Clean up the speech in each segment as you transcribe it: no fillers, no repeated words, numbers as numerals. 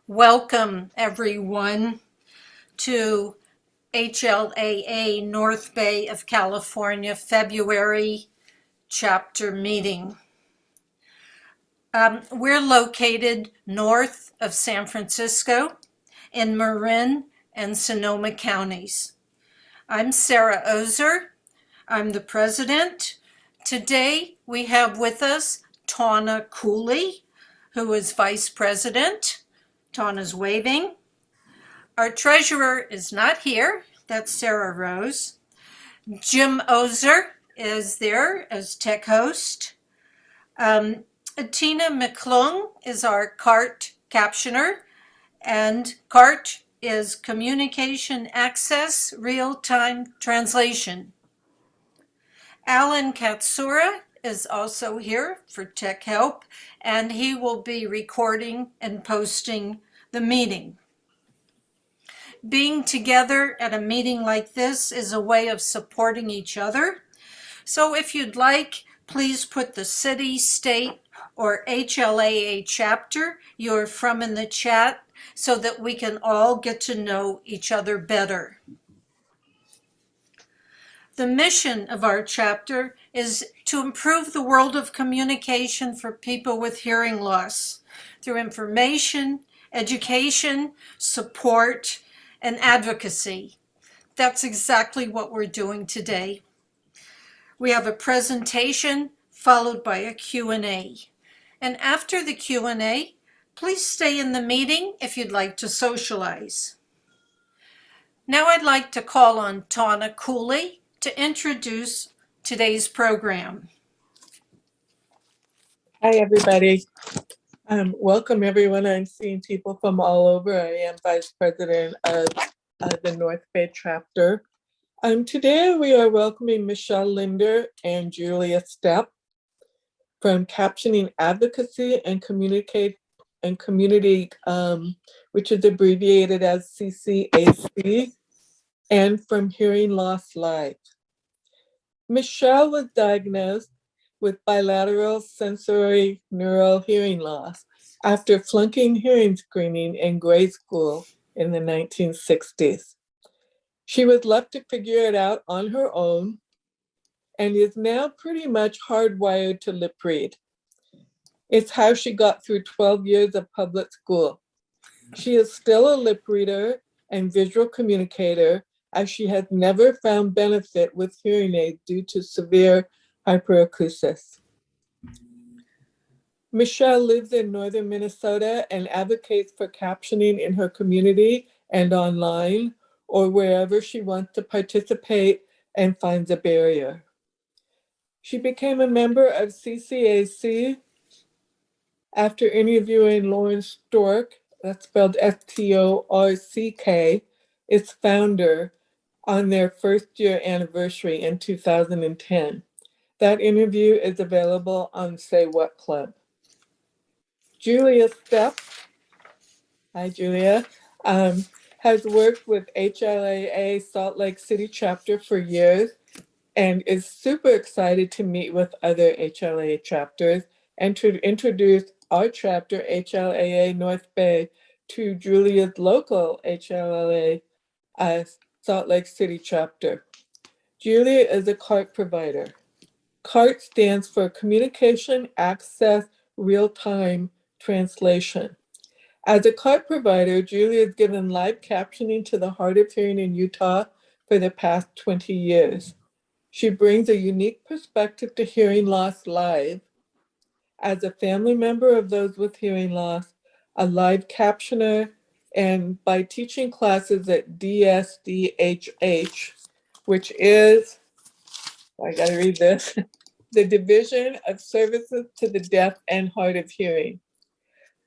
Welcome, everyone, to HLAA North Bay of California February chapter meeting. We're located north of San Francisco in Marin and Sonoma counties. I'm Sarah Ozer. I'm the president. Today we have with us Tawna Cooley, who is vice president. Tawna's waving. Our treasurer is not here. That's Sarah Rose. Jim Ozer is there as tech host. Tina McClung is our CART captioner, and CART is Communication Access Real-Time Translation. Alan Katsura is also here for tech help, and he will be recording and posting the meeting. Being together at a meeting like this is a way of supporting each other. So if you'd like, please put the city, state, or HLAA chapter you're from in the chat so that we can all get to know each other better. The mission of our chapter is to improve the world of communication for people with hearing loss through information, education, support, and advocacy. That's exactly what we're doing today. We have a presentation followed by a Q&A. And after the Q&A, please stay in the meeting if you'd like to socialize. Now I'd like to call on Tawna Cooley to introduce today's program. Hi, everybody. Welcome, everyone. I'm seeing people from all over. I am Vice President of the North Bay chapter. Today, we are welcoming Michele Linder and Julia Stepp from Captioning Advocacy and Community, which is abbreviated as CCAC, and from Hearing Loss Live. Michele was diagnosed with bilateral sensory neural hearing loss after flunking hearing screening in grade school in the 1960s. She was left to figure it out on her own and is now pretty much hardwired to lip read. It's how she got through 12 years of public school. She is still a lip reader and visual communicator, as she has never found benefit with hearing aids due to severe hyperacusis. Michele lives in northern Minnesota and advocates for captioning in her community and online, or wherever she wants to participate and finds a barrier. She became a member of CCAC after interviewing Lauren Stork, that's spelled S-T-O-R-C-K, its founder, on their first year anniversary in 2010. That interview is available on Say What Club. Julia Stepp, hi Julia, has worked with HLAA Salt Lake City chapter for years and is super excited to meet with other HLAA chapters and to introduce our chapter, HLAA North Bay, to Julia's local HLAA Salt Lake City chapter. Julia is a CART provider. CART stands for Communication Access Real-Time Translation. As a CART provider, Julia has given live captioning to the hard of hearing in Utah for the past 20 years. She brings a unique perspective to hearing loss live. As a family member of those with hearing loss, a live captioner, and by teaching classes at DSDHH, which is, I gotta read this, the Division of Services to the Deaf and Hard of Hearing.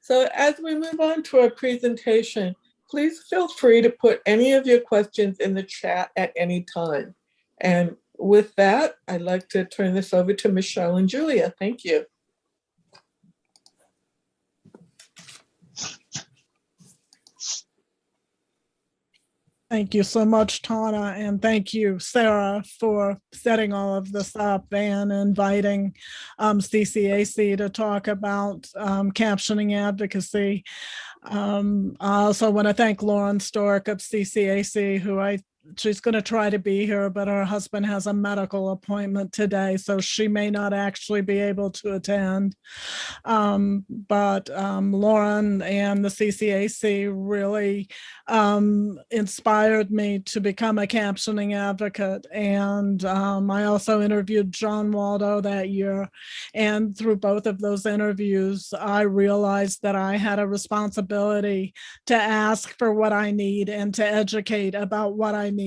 So as we move on to our presentation, please feel free to put any of your questions in the chat at any time. And with that, I'd like to turn this over to Michele and Julia. Thank you. Thank you so much, Tawna, and thank you, Sarah, for setting all of this up and inviting CCAC to talk about captioning advocacy. I also want to thank Lauren Stork of CCAC, who she's going to try to be here, but her husband has a medical appointment today, so she may not actually be able to attend. But Lauren and the CCAC really inspired me to become a captioning advocate. And I also interviewed John Waldo that year. And through both of those interviews, I realized that I had a responsibility to ask for what I need and to educate about what I need.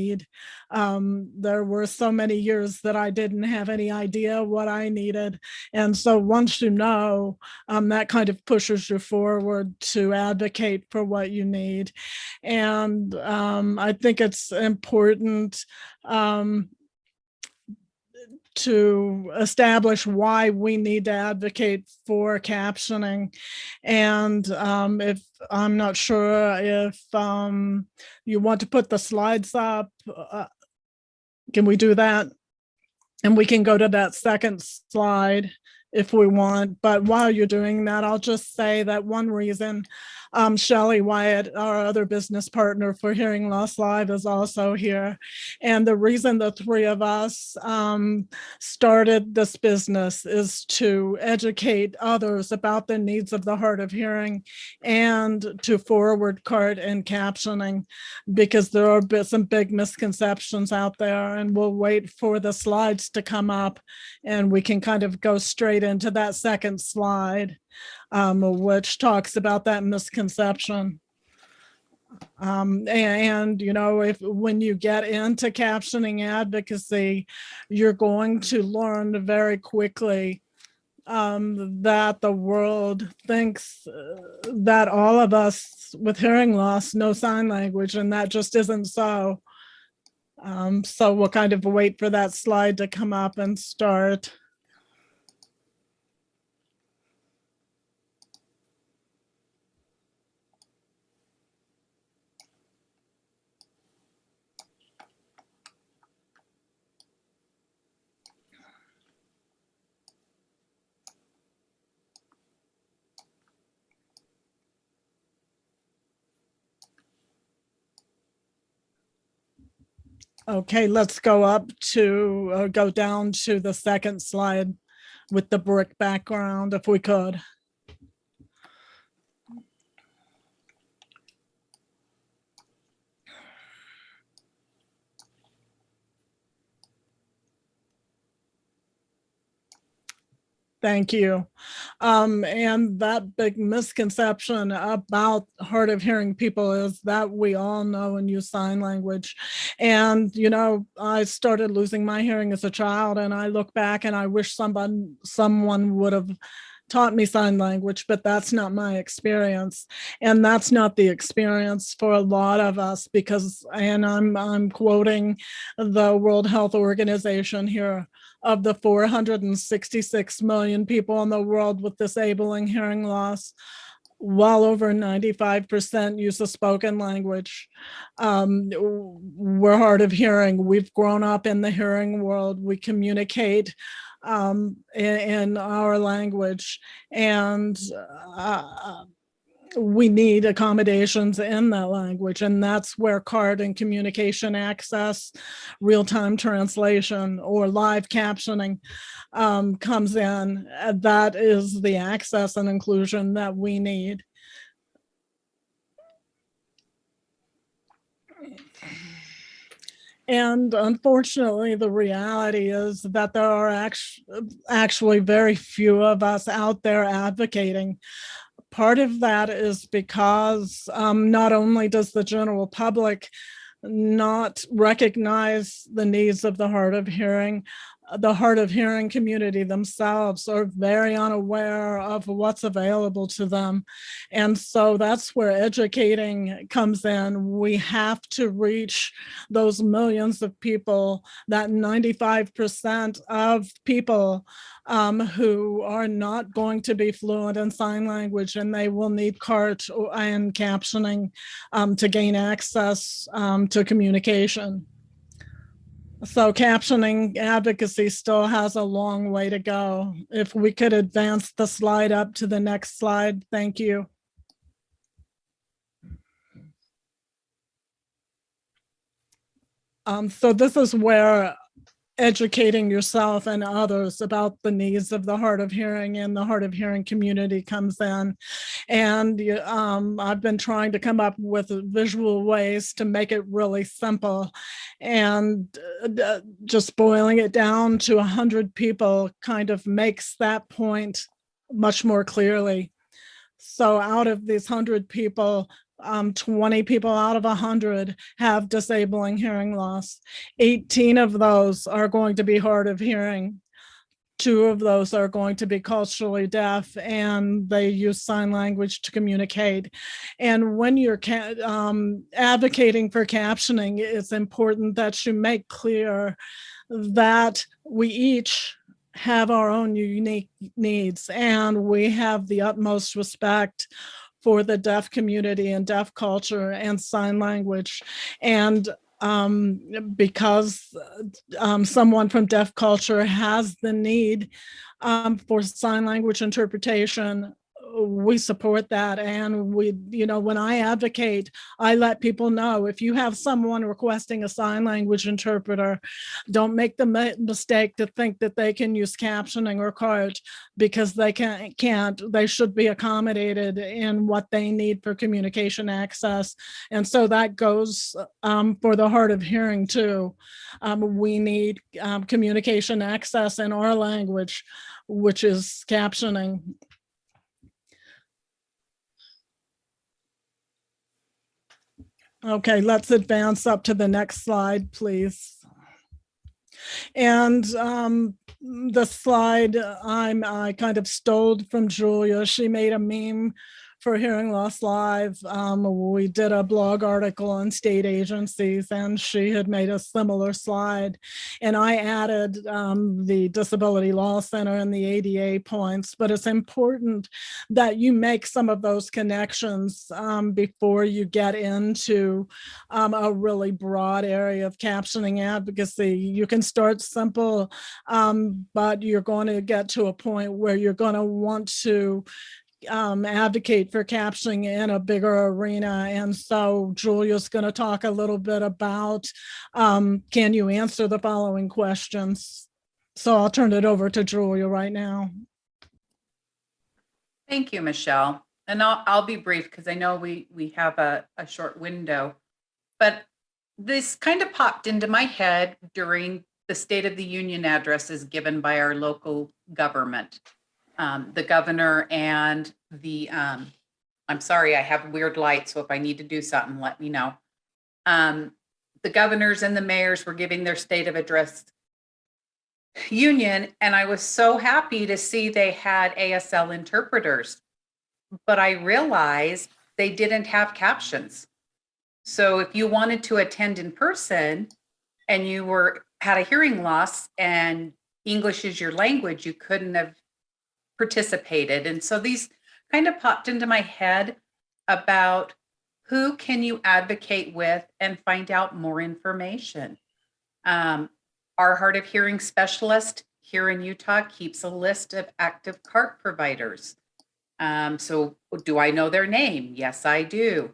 There were so many years that I didn't have any idea what I needed. And so once you know, that kind of pushes you forward to advocate for what you need. And I think it's important to establish why we need to advocate for captioning. And if I'm not sure if you want to put the slides up, can we do that? And we can go to that second slide if we want. But while you're doing that, I'll just say that one reason Shelley Wyatt, our other business partner for Hearing Loss Live, is also here. And the reason the three of us started this business is to educate others about the needs of the hard of hearing and to forward CART and captioning, because there are some big misconceptions out there. And we'll wait for the slides to come up and we can kind of go straight into that second slide, which talks about that misconception. And you know, when you get into captioning advocacy, you're going to learn very quickly that the world thinks that all of us with hearing loss know sign language, and that just isn't so. So we'll kind of wait for that slide to come up and start. Okay, let's go down to the second slide with the brick background, if we could. Thank you. And that big misconception about hard of hearing people is that we all know and use sign language. And, you know, I started losing my hearing as a child, and I look back and I wish someone would have taught me sign language, but that's not my experience. And that's not the experience for a lot of us, because, and I'm quoting the World Health Organization here, of the 466 million people in the world with disabling hearing loss, well over 95% use a spoken language. We're hard of hearing. We've grown up in the hearing world. We communicate in our language, and we need accommodations in that language. And that's where CART and communication access, real-time translation, or live captioning comes in. That is the access and inclusion that we need. And unfortunately, the reality is that there are actually very few of us out there advocating. Part of that is because not only does the general public not recognize the needs of the hard of hearing community themselves are very unaware of what's available to them. And so that's where educating comes in. We have to reach those millions of people, that 95% of people who are not going to be fluent in sign language, and they will need CART and captioning to gain access to communication. So captioning advocacy still has a long way to go. If we could advance the slide up to the next slide, thank you. So this is where educating yourself and others about the needs of the hard of hearing and the hard of hearing community comes in. And I've been trying to come up with visual ways to make it really simple. And just boiling it down to 100 people kind of makes that point much more clearly. So out of these 100 people, 20 people out of 100 have disabling hearing loss. 18 of those are going to be hard of hearing. 2 of those are going to be culturally deaf, and they use sign language to communicate. And when you're advocating for captioning, it's important that you make clear that we each have our own unique needs, and we have the utmost respect for the deaf community and deaf culture and sign language. And because someone from deaf culture has the need for sign language interpretation, we support that. And we, when I advocate, I let people know, if you have someone requesting a sign language interpreter, don't make the mistake to think that they can use captioning or CART, because they can't. They should be accommodated in what they need for communication access. And so that goes for the hard of hearing too. We need communication access in our language, which is captioning. Okay, let's advance up to the next slide, please. And the slide I kind of stole from Julia. She made a meme for Hearing Loss Live. We did a blog article on state agencies, and she had made a similar slide. And I added the Disability Law Center and the ADA points, but it's important that you make some of those connections before you get into a really broad area of captioning advocacy. You can start simple, but you're going to get to a point where you're going to want to advocate for captioning in a bigger arena. And so Julia's going to talk a little bit about, can you answer the following questions? So I'll turn it over to Julia right now. Thank you, Michelle. And I'll be brief because I know we have a short window, but this kind of popped into my head during the State of the Union addresses given by our local government. The governor and the, I'm sorry, I have weird light, so if I need to do something, let me know. The governors and the mayors were giving their State of Address Union, and I was so happy to see they had ASL interpreters, but I realized they didn't have captions. So if you wanted to attend in person and you had a hearing loss and English is your language, you couldn't have participated. And so these kind of popped into my head about who can you advocate with and find out more information. Our hard of hearing specialist here in Utah keeps a list of active CART providers. So do I know their name? Yes, I do.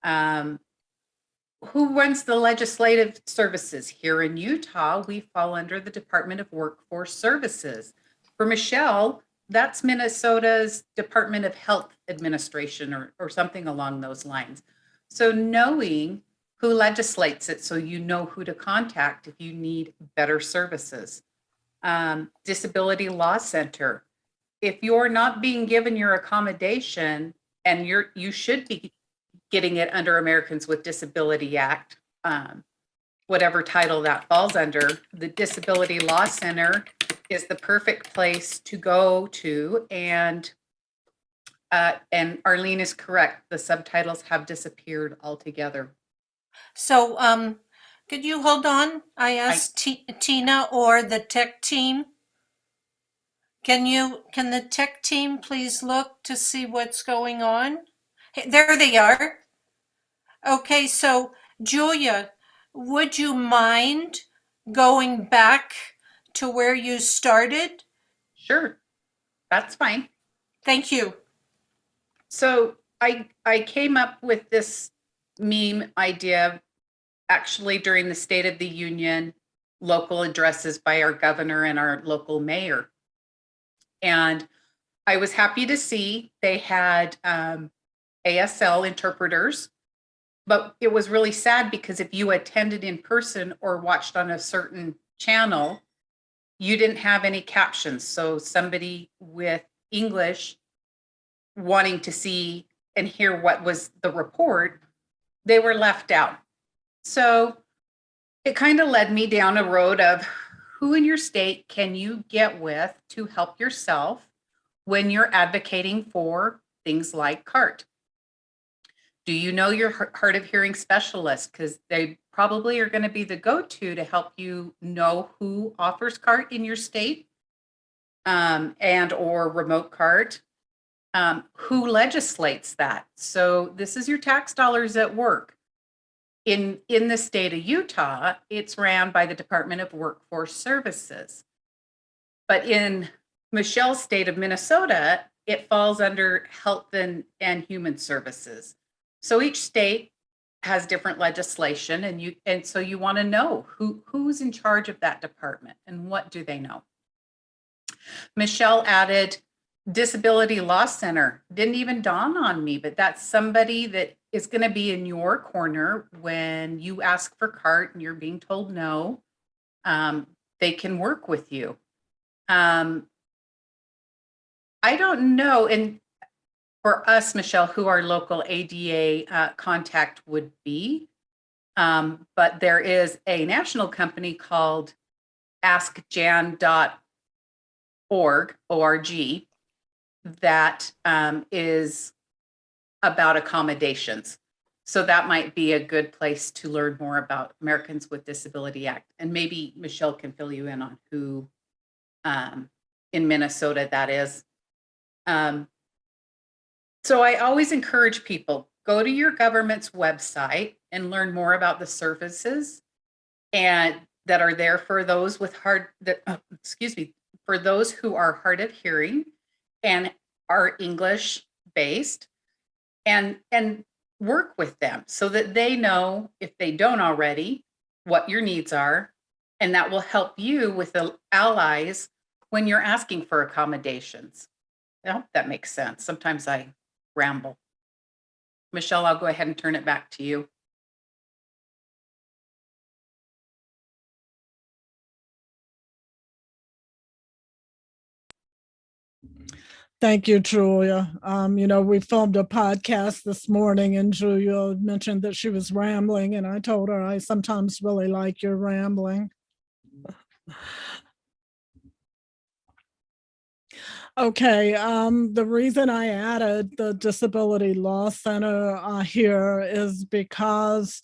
Who runs the legislative services? Here in Utah, we fall under the Department of Workforce Services. For Michele, that's Minnesota's Department of Health Administration or something along those lines. So knowing who legislates it so you know who to contact if you need better services. Disability Law Center. If you're not being given your accommodation, and you should be getting it under Americans with Disability Act, whatever title that falls under, the Disability Law Center is the perfect place to go to. And Arlene is correct. The subtitles have disappeared altogether. So could you hold on? I asked Tina or the tech team. Can the tech team please look to see what's going on? Hey, there they are. Okay, so Julia, would you mind going back to where you started? Sure, that's fine. Thank you. So I came up with this meme idea actually during the State of the Union local addresses by our governor and our local mayor. And I was happy to see they had ASL interpreters, but it was really sad because if you attended in person or watched on a certain channel, you didn't have any captions. So somebody with English wanting to see and hear what was the report, they were left out. So it kind of led me down a road of who in your state can you get with to help yourself when you're advocating for things like CART? Do you know your hard of hearing specialist? Because they probably are going to be the go-to to help you know who offers CART in your state and or remote CART. Who legislates that? So this is your tax dollars at work. In the state of Utah, it's ran by the Department of Workforce Services. But in Michele's state of Minnesota, it falls under Health and Human Services. So each state has different legislation, and so you want to know who's in charge of that department and what do they know. Michele added Disability Law Center. Didn't even dawn on me, but that's somebody that is going to be in your corner when you ask for CART and you're being told no. They can work with you. I don't know, and for us, Michele, who our local ADA contact would be, but there is a national company called askjan.org, O-R-G, that is about accommodations. So that might be a good place to learn more about Americans with Disability Act. And maybe Michele can fill you in on who in Minnesota that is. So I always encourage people, go to your government's website and learn more about the services and that are there for those with for those who are hard of hearing and are English based, and work with them so that they know, if they don't already, what your needs are, and that will help you with the allies when you're asking for accommodations. I hope that makes sense. Sometimes I ramble. Michele, I'll go ahead and turn it back to you. Thank you, Julia. We filmed a podcast this morning and Julia mentioned that she was rambling, and I told her I sometimes really like your rambling. Okay, the reason I added the Disability Law Center here is because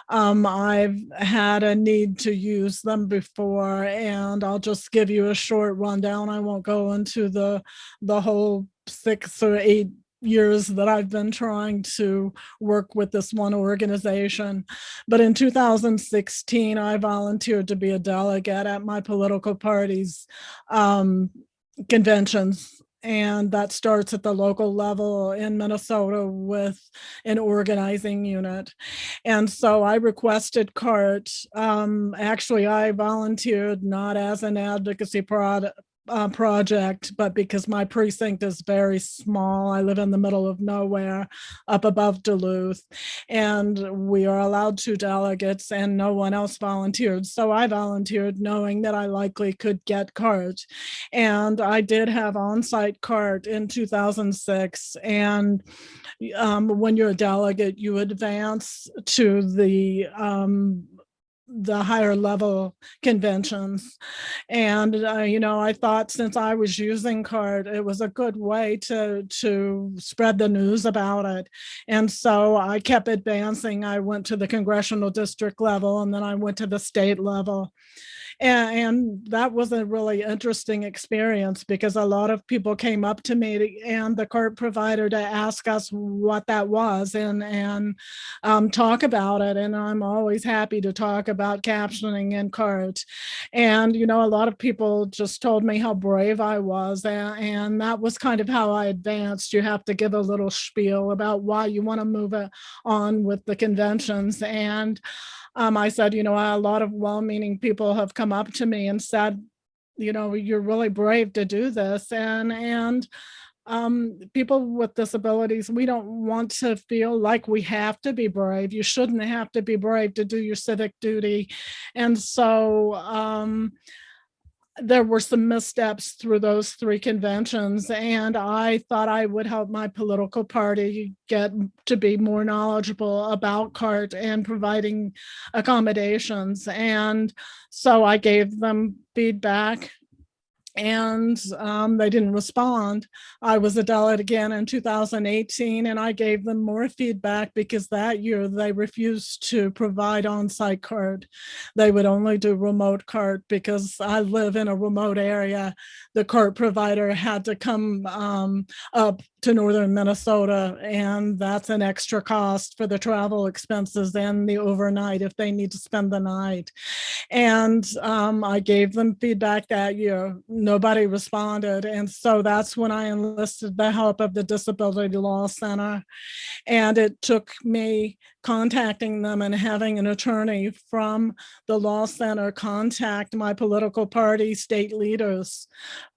I've had a need to use them before, and I'll just give you a short rundown. I won't go into the whole 6 or 8 years that I've been trying to work with this one organization. But in 2016, I volunteered to be a delegate at my political party's conventions, and that starts at the local level in Minnesota with an organizing unit. And so I requested CART. Actually, I volunteered not as an advocacy project, but because my precinct is very small. I live in the middle of nowhere up above Duluth, and we are allowed 2 delegates and no one else volunteered. So I volunteered knowing that I likely could get CART. And I did have on-site CART in 2006. And when you're a delegate, you advance to the higher level conventions. And, I thought since I was using CART, it was a good way to spread the news about it. And so I kept advancing. I went to the congressional district level, and then I went to the state level. And that was a really interesting experience because a lot of people came up to me and the cart provider to ask us what that was and talk about it. And I'm always happy to talk about captioning and cart. And, you know, a lot of people just told me how brave I was. And that was kind of how I advanced. You have to give a little spiel about why you want to move on with the conventions. And I said, you know, a lot of well-meaning people have come up to me and said, you know, you're really brave to do this. And people with disabilities, we don't want to feel like we have to be brave. You shouldn't have to be brave to do your civic duty. And so there were some missteps through those 3 conventions, and I thought I would help my political party get to be more knowledgeable about CART and providing accommodations. And so I gave them feedback, and they didn't respond. I was a delegate again in 2018, and I gave them more feedback because that year they refused to provide on-site CART. They would only do remote CART because I live in a remote area. The CART provider had to come up to northern Minnesota, and that's an extra cost for the travel expenses and the overnight if they need to spend the night. And I gave them feedback that year. Nobody responded. And so that's when I enlisted the help of the Disability Law Center. And it took me contacting them and having an attorney from the law center contact my political party state leaders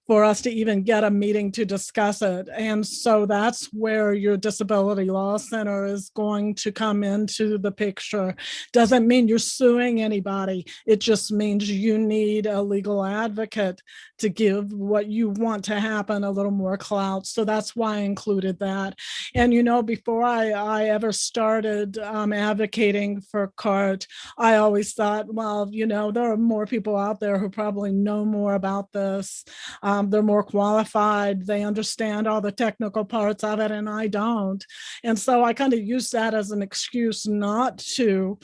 for us to even get a meeting to discuss it. And so that's where your Disability Law Center is going to come into the picture. Doesn't mean you're suing anybody. It just means you need a legal advocate to give what you want to happen a little more clout. So that's why I included that. And, you know, before I ever started advocating for CART, I always thought, well, you know, there are more people out there who probably know more about this. They're more qualified. They understand all the technical parts of it, and I don't. And so I kind of use that as an excuse not to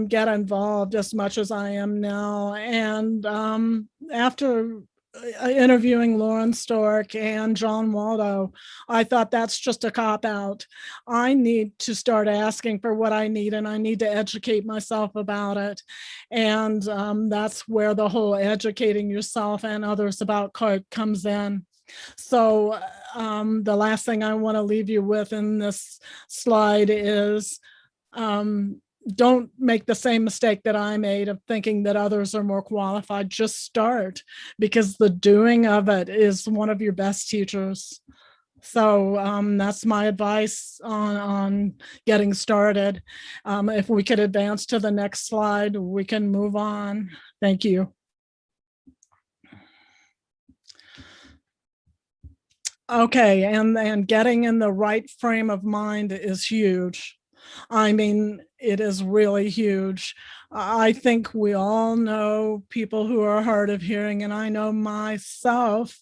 get involved as much as I am now. And after interviewing Lauren Stork and John Waldo, I thought that's just a cop-out. I need to start asking for what I need, and I need to educate myself about it. And that's where the whole educating yourself and others about CART comes in. So the last thing I want to leave you with in this slide is don't make the same mistake that I made of thinking that others are more qualified. Just start, because the doing of it is one of your best teachers. So that's my advice on getting started. If we could advance to the next slide, we can move on. Thank you. Okay, and getting in the right frame of mind is huge. I mean, it is really huge. I think we all know people who are hard of hearing, and I know myself,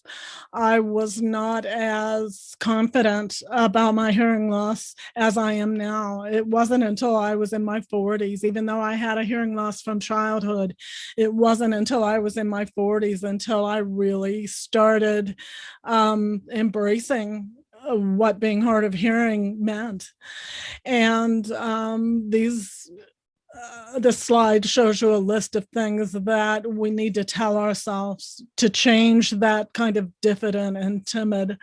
I was not as confident about my hearing loss as I am now. It wasn't until I was in my 40s, even though I had a hearing loss from childhood, it wasn't until I was in my 40s until I really started embracing what being hard of hearing meant. And this slide shows you a list of things that we need to tell ourselves to change that kind of diffident and timid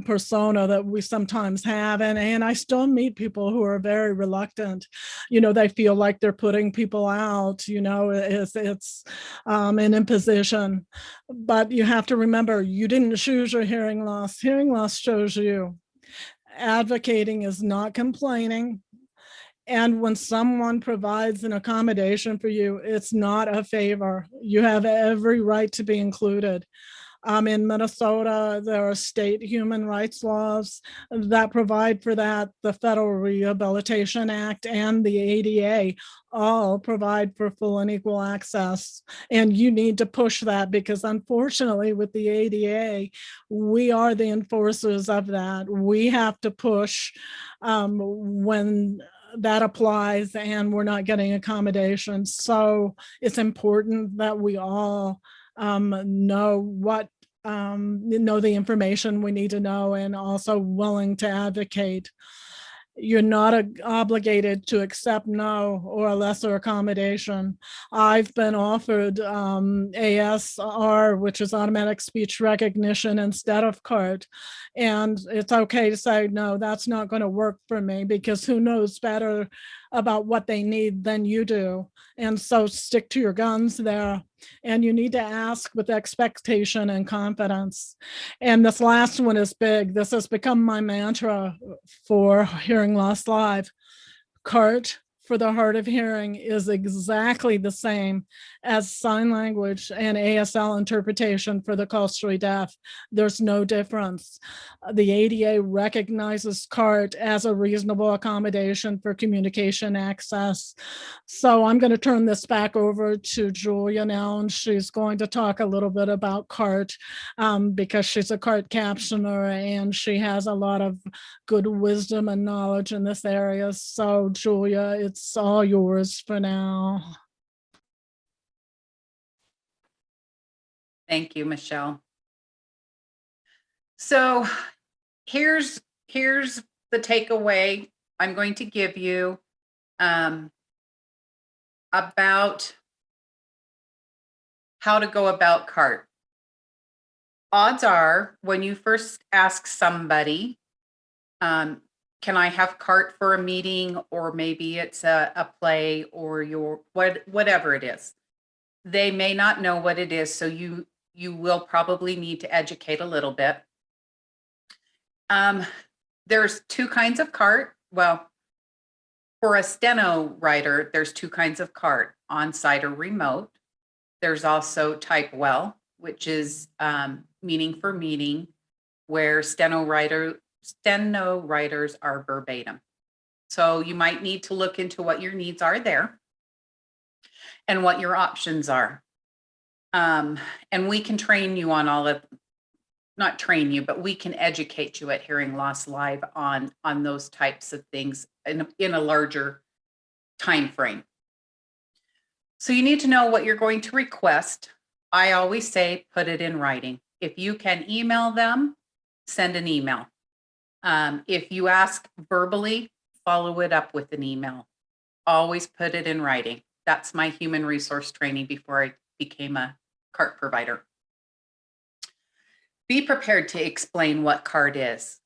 persona that we sometimes have. And I still meet people who are very reluctant. You know, they feel like they're putting people out, you know, it's an imposition. But you have to remember, you didn't choose your hearing loss. Hearing loss chose you. Advocating is not complaining. And when someone provides an accommodation for you, it's not a favor. You have every right to be included. In Minnesota, there are state human rights laws that provide for that. The Federal Rehabilitation Act and the ADA all provide for full and equal access. And you need to push that, because unfortunately with the ADA, we are the enforcers of that. We have to push when that applies and we're not getting accommodations. So it's important that we all know what, know the information we need to know, and also willing to advocate. You're not obligated to accept no or a lesser accommodation. I've been offered ASR, which is automatic speech recognition, instead of CART. And it's okay to say, no, that's not going to work for me, because who knows better about what they need than you do. And so stick to your guns there. And you need to ask with expectation and confidence. And this last one is big. This has become my mantra for Hearing Loss Live. CART for the hard of hearing is exactly the same as sign language and ASL interpretation for the culturally deaf. There's no difference. The ADA recognizes CART as a reasonable accommodation for communication access. So I'm going to turn this back over to Julia now, and she's going to talk a little bit about CART because she's a CART captioner and she has a lot of good wisdom and knowledge in this area. So Julia, it's all yours for now. Thank you, Michele. So here's the takeaway I'm going to give you about how to go about CART. Odds are, when you first ask somebody, can I have CART for a meeting, or maybe it's a play, or whatever it is, they may not know what it is. So you will probably need to educate a little bit. There's two kinds of CART. Well, for a steno writer, there's two kinds of CART, on-site or remote. There's also type well, which is meaning for meeting, where steno writers are verbatim. So you might need to look into what your needs are there and what your options are. And we can train you on all of, not train you, but we can educate you at Hearing Loss Live on those types of things in a larger time frame. So you need to know what you're going to request. I always say, put it in writing. If you can email them, send an email. If you ask verbally, follow it up with an email. Always put it in writing. That's my human resource training before I became a CART provider. Be prepared to explain what CART is.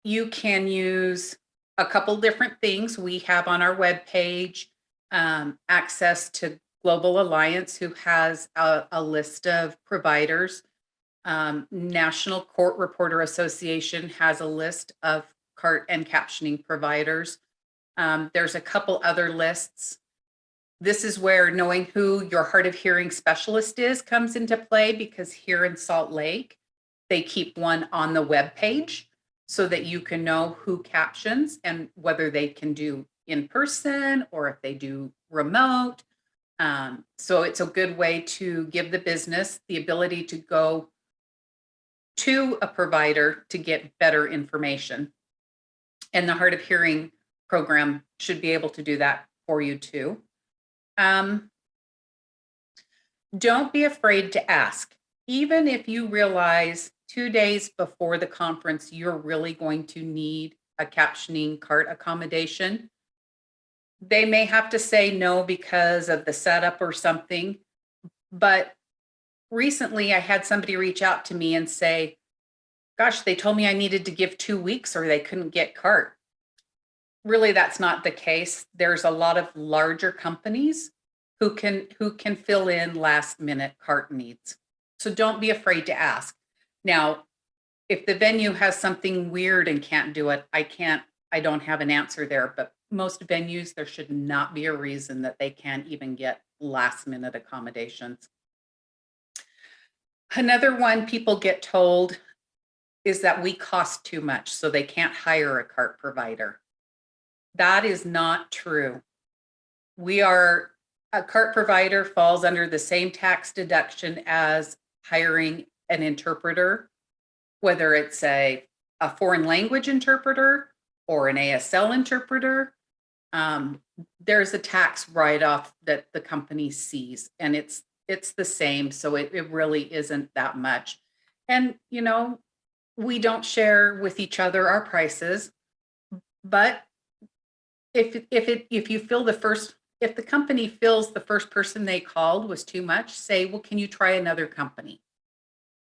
You can use a couple different things. We have on our webpage access to Global Alliance, who has a list of providers. National Court Reporter Association has a list of CART and captioning providers. There's a couple other lists. This is where knowing who your hard of hearing specialist is comes into play, because here in Salt Lake, they keep one on the web page so that you can know who captions and whether they can do in person or if they do remote. So it's a good way to give the business the ability to go to a provider to get better information. And the hard of hearing program should be able to do that for you too. Don't be afraid to ask. Even if you realize 2 days before the conference, you're really going to need a captioning CART accommodation, they may have to say no because of the setup or something. But recently I had somebody reach out to me and say, gosh, they told me I needed to give 2 weeks or they couldn't get CART. Really, that's not the case. There's a lot of larger companies who can fill in last minute CART needs. So don't be afraid to ask. Now, if the venue has something weird and can't do it, I don't have an answer there, but most venues, there should not be a reason that they can't even get last minute accommodations. Another one people get told is that we cost too much, so they can't hire a CART provider. That is not true. A CART provider falls under the same tax deduction as hiring an interpreter, whether it's a a foreign language interpreter or an ASL interpreter, there's a tax write-off that the company sees, and it's the same. So it really isn't that much. And, you know, we don't share with each other our prices, but if you feel if the company feels the first person they called was too much, say, well, can you try another company?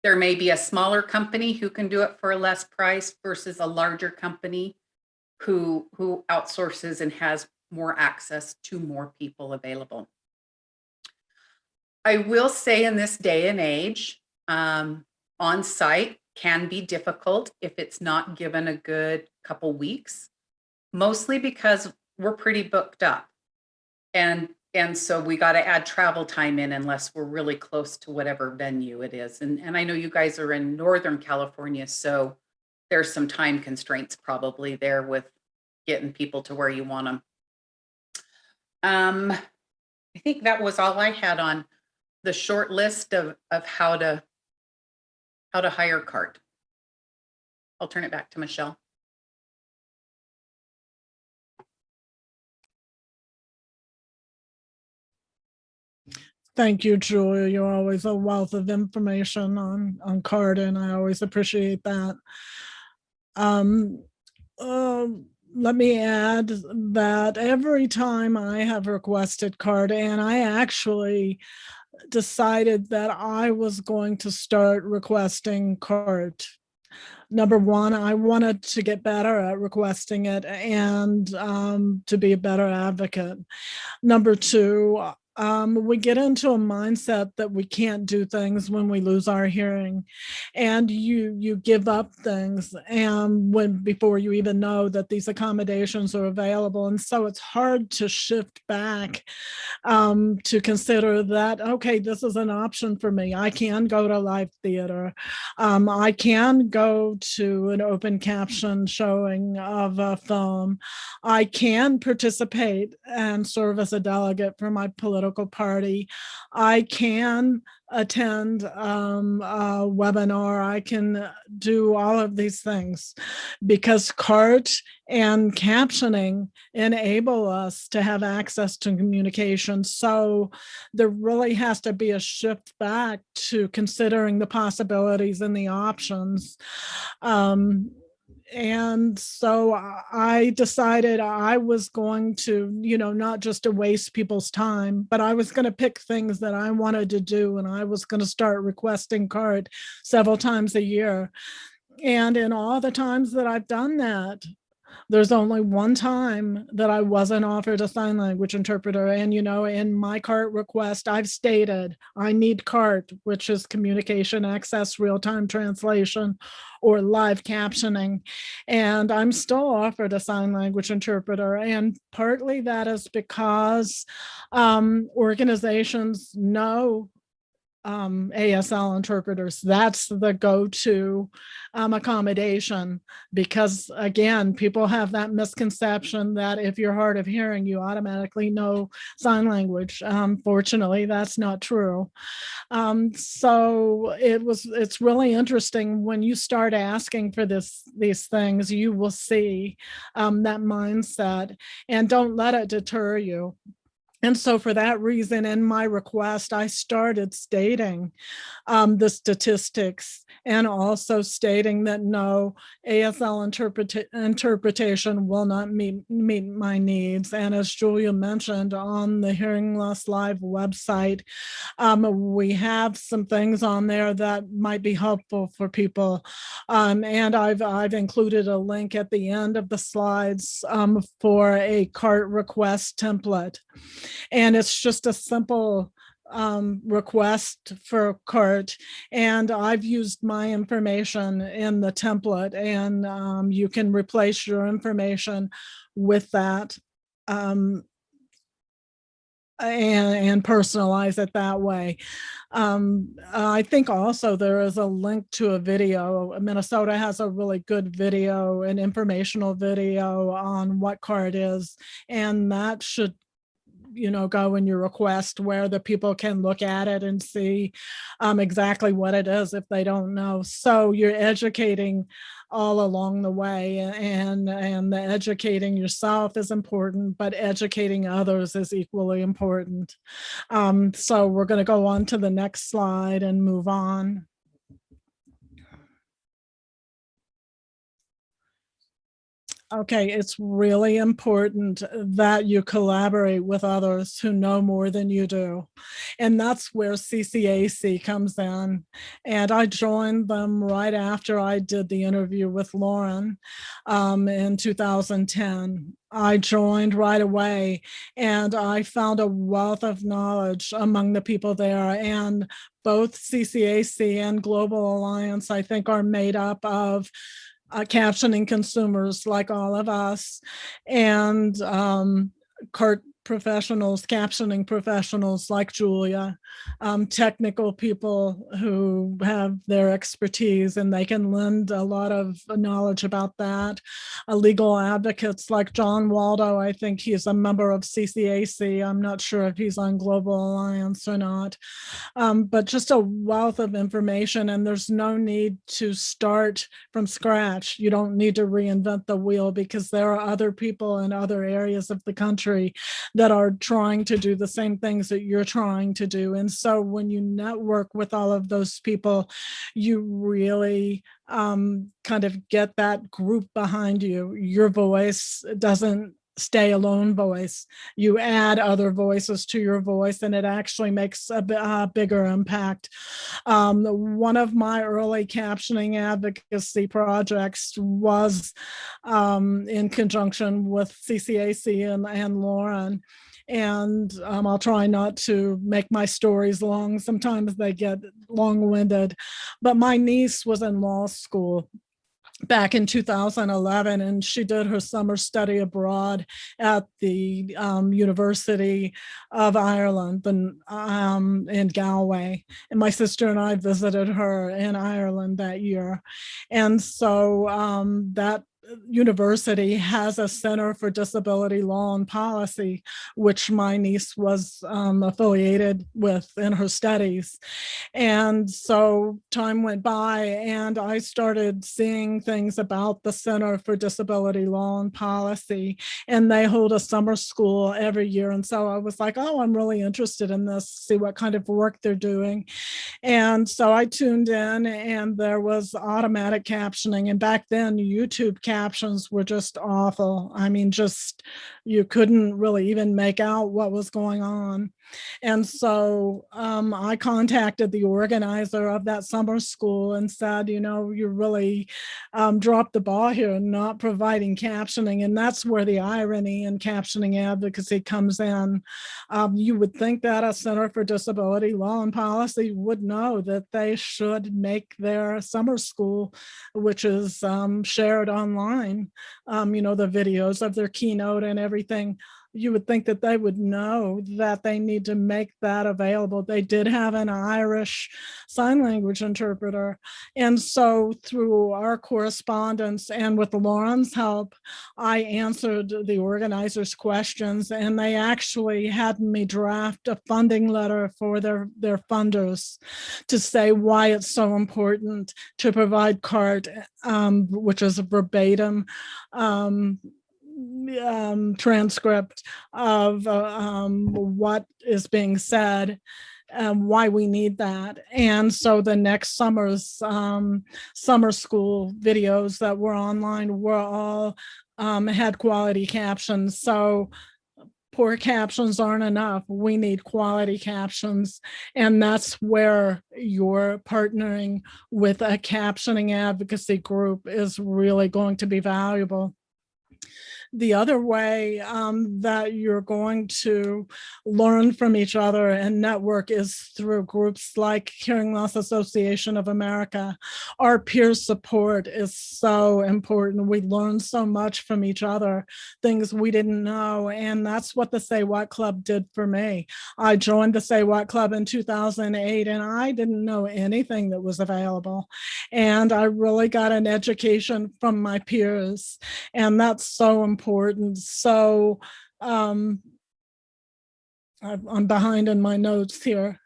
There may be a smaller company who can do it for a less price versus a larger company who outsources and has more access to more people available. I will say in this day and age, on site can be difficult if it's not given a good couple weeks, mostly because we're pretty booked up. And so we got to add travel time in unless we're really close to whatever venue it is. And I know you guys are in Northern California, so there's some time constraints probably there with getting people to where you want them. I think that was all I had on the short list of how to hire CART. I'll turn it back to Michele. Thank you, Julia. You're always a wealth of information on CART, and I always appreciate that. Let me add that every time I have requested CART, and I actually decided that I was going to start requesting CART. Number one, I wanted to get better at requesting it and to be a better advocate. Number two, we get into a mindset that we can't do things when we lose our hearing, and you give up things and before you even know that these accommodations are available. And so it's hard to shift back to consider that, okay, this is an option for me. I can go to live theater. I can go to an open caption showing of a film. I can participate and serve as a delegate for my political party. I can attend a webinar. I can do all of these things because CART and captioning enable us to have access to communication. So there really has to be a shift back to considering the possibilities and the options. And so I decided I was going to, not just to waste people's time, but I was going to pick things that I wanted to do, and I was going to start requesting CART several times a year. And in all the times that I've done that, there's only one time that I wasn't offered a sign language interpreter. And, in my CART request, I've stated I need CART, which is communication access, real-time translation, or live captioning. And I'm still offered a sign language interpreter. And partly that is because organizations know ASL interpreters. That's the go-to accommodation, because again, people have that misconception that if you're hard of hearing, you automatically know sign language. Fortunately, that's not true. So it's really interesting when you start asking for these things, you will see that mindset, and don't let it deter you. And so for that reason, in my request, I started stating the statistics, and also stating that no, ASL interpretation will not meet my needs. And as Julia mentioned, on the Hearing Loss Live website, we have some things on there that might be helpful for people. And I've included a link at the end of the slides for a CART request template. And it's just a simple request for CART, and I've used my information in the template, and you can replace your information with that and personalize it that way. I think also there is a link to a video. Minnesota has a really good video, an informational video on what CART is, and that should go in your request where the people can look at it and see exactly what it is if they don't know. So you're educating all along the way, and the educating yourself is important, but educating others is equally important. So we're going to go on to the next slide and move on. Okay, it's really important that you collaborate with others who know more than you do. And that's where CCAC comes in. And I joined them right after I did the interview with Lauren in 2010. I joined right away, and I found a wealth of knowledge among the people there. And both CCAC and Global Alliance, I think, are made up of captioning consumers like all of us, and CART professionals, captioning professionals like Julia, technical people who have their expertise and they can lend a lot of knowledge about that. Legal advocates like John Waldo, I think he's a member of CCAC. I'm not sure if he's on Global Alliance or not. But just a wealth of information, and there's no need to start from scratch. You don't need to reinvent the wheel, because there are other people in other areas of the country that are trying to do the same things that you're trying to do. And so when you network with all of those people, you really kind of get that group behind you. Your voice doesn't stay a lone voice. You add other voices to your voice, and it actually makes a bigger impact. One of my early captioning advocacy projects was in conjunction with CCAC and Lauren. And I'll try not to make my stories long. Sometimes they get long-winded. But my niece was in law school back in 2011, and she did her summer study abroad at the University of Ireland in Galway. And my sister and I visited her in Ireland that year. And so that university has a Center for Disability Law and Policy, which my niece was affiliated with in her studies. And so time went by, and I started seeing things about the Center for Disability Law and Policy, and they hold a summer school every year. And so I was like, oh, I'm really interested in this, see what kind of work they're doing. And so I tuned in, and there was automatic captioning. And back then, YouTube captions were just awful. I mean, just you couldn't really even make out what was going on. And so I contacted the organizer of that summer school and said, you really dropped the ball here, not providing captioning. And that's where the irony in captioning advocacy comes in. You would think that a Center for Disability Law and Policy would know that they should make their summer school, which is shared online, the videos of their keynote and everything. You would think that they would know that they need to make that available. They did have an Irish sign language interpreter. And so through our correspondence and with Lauren's help, I answered the organizers' questions, and they actually had me draft a funding letter for their funders to say why it's so important to provide CART, which is a verbatim transcript of what is being said, why we need that. And so the next summer's summer school videos that were online were all had quality captions. So poor captions aren't enough. We need quality captions. And that's where you're partnering with a captioning advocacy group is really going to be valuable. The other way that you're going to learn from each other and network is through groups like Hearing Loss Association of America. Our peer support is so important. We learn so much from each other, things we didn't know. And that's what the Say What Club did for me. I joined the Say What Club in 2008, and I didn't know anything that was available. And I really got an education from my peers. And that's so important. So I'm behind in my notes here.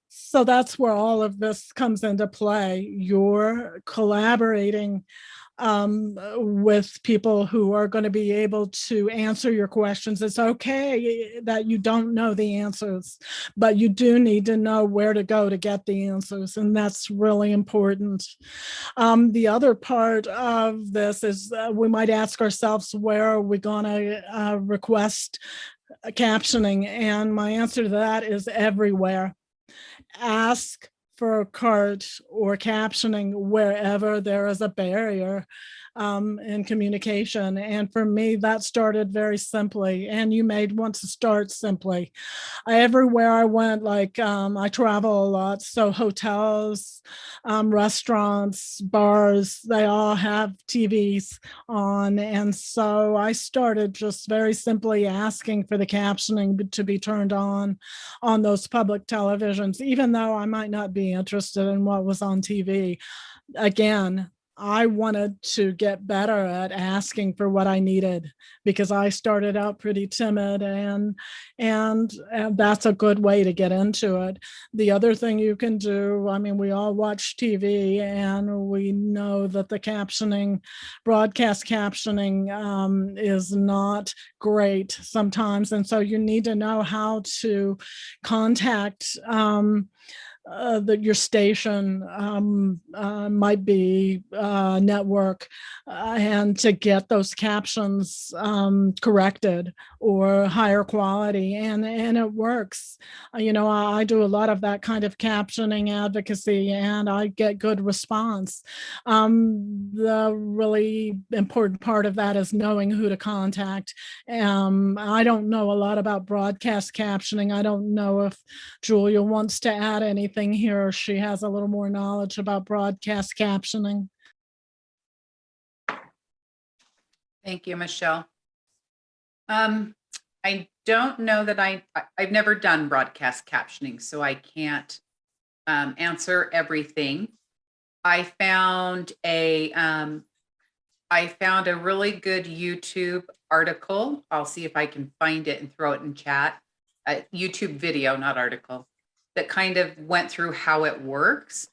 So that's where all of this comes into play. You're collaborating with people who are going to be able to answer your questions. It's okay that you don't know the answers, but you do need to know where to go to get the answers, and that's really important. The other part of this is we might ask ourselves, where are we going to request captioning? And my answer to that is everywhere. Ask for a cart or captioning wherever there is a barrier in communication. And for me, that started very simply. And you may want to start simply. Everywhere I went, like I travel a lot, so hotels, restaurants, bars, they all have TVs on. And so I started just very simply asking for the captioning to be turned on those public televisions, even though I might not be interested in what was on TV. Again, I wanted to get better at asking for what I needed because I started out pretty timid, and that's a good way to get into it. The other thing you can do, I mean, we all watch TV and we know that the captioning, broadcast captioning, is not great sometimes. And so you need to know how to contact your station, might be network, and to get those captions corrected or higher quality, and it works. You know, I do a lot of that kind of captioning advocacy, and I get good response. The really important part of that is knowing who to contact. I don't know a lot about broadcast captioning. I don't know if Julia wants to add anything here. She has a little more knowledge about broadcast captioning. Thank you, Michele. I don't know that I've never done broadcast captioning, so I can't answer everything. I found a really good YouTube article. I'll see if I can find it and throw it in chat. A YouTube video, not article, that kind of went through how it works.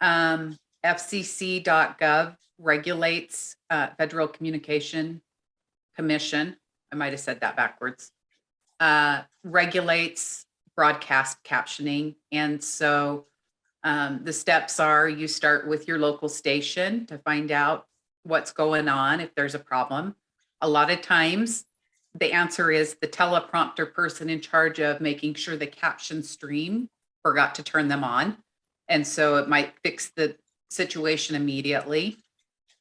FCC.gov regulates Federal Communication Commission. I might have said that backwards. Regulates broadcast captioning. And so the steps are, you start with your local station to find out what's going on, if there's a problem. A lot of times the answer is the teleprompter person in charge of making sure the caption stream forgot to turn them on. And so it might fix the situation immediately.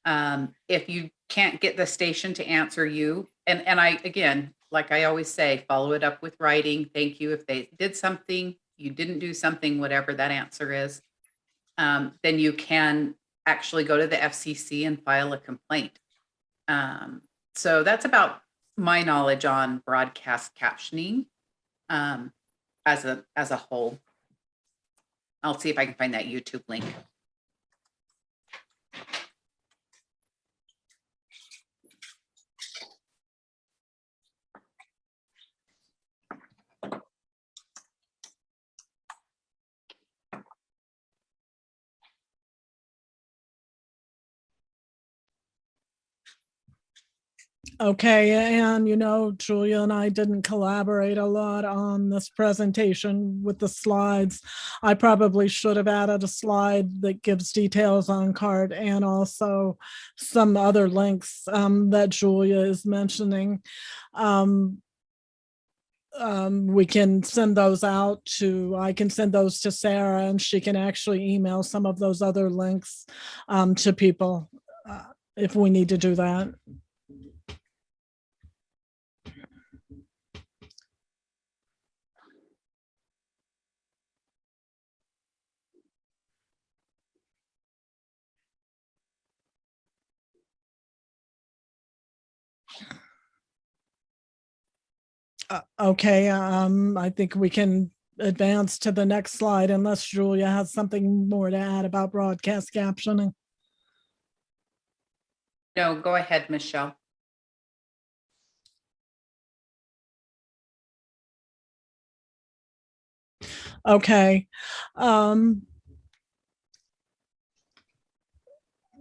If you can't get the station to answer you, and I, again, like I always say, follow it up with writing. Thank you if they did something, you didn't do something, whatever that answer is, then you can actually go to the FCC and file a complaint. So that's about my knowledge on broadcast captioning as a whole. I'll see if I can find that YouTube link. Okay, and you know, Julia and I didn't collaborate a lot on this presentation with the slides. I probably should have added a slide that gives details on CART and also some other links that Julia is mentioning. We can send those out to, I can send those to Sarah, and she can actually email some of those other links to people if we need to do that. Okay, I think we can advance to the next slide unless Julia has something more to add about broadcast captioning. No, go ahead, Michele. Okay.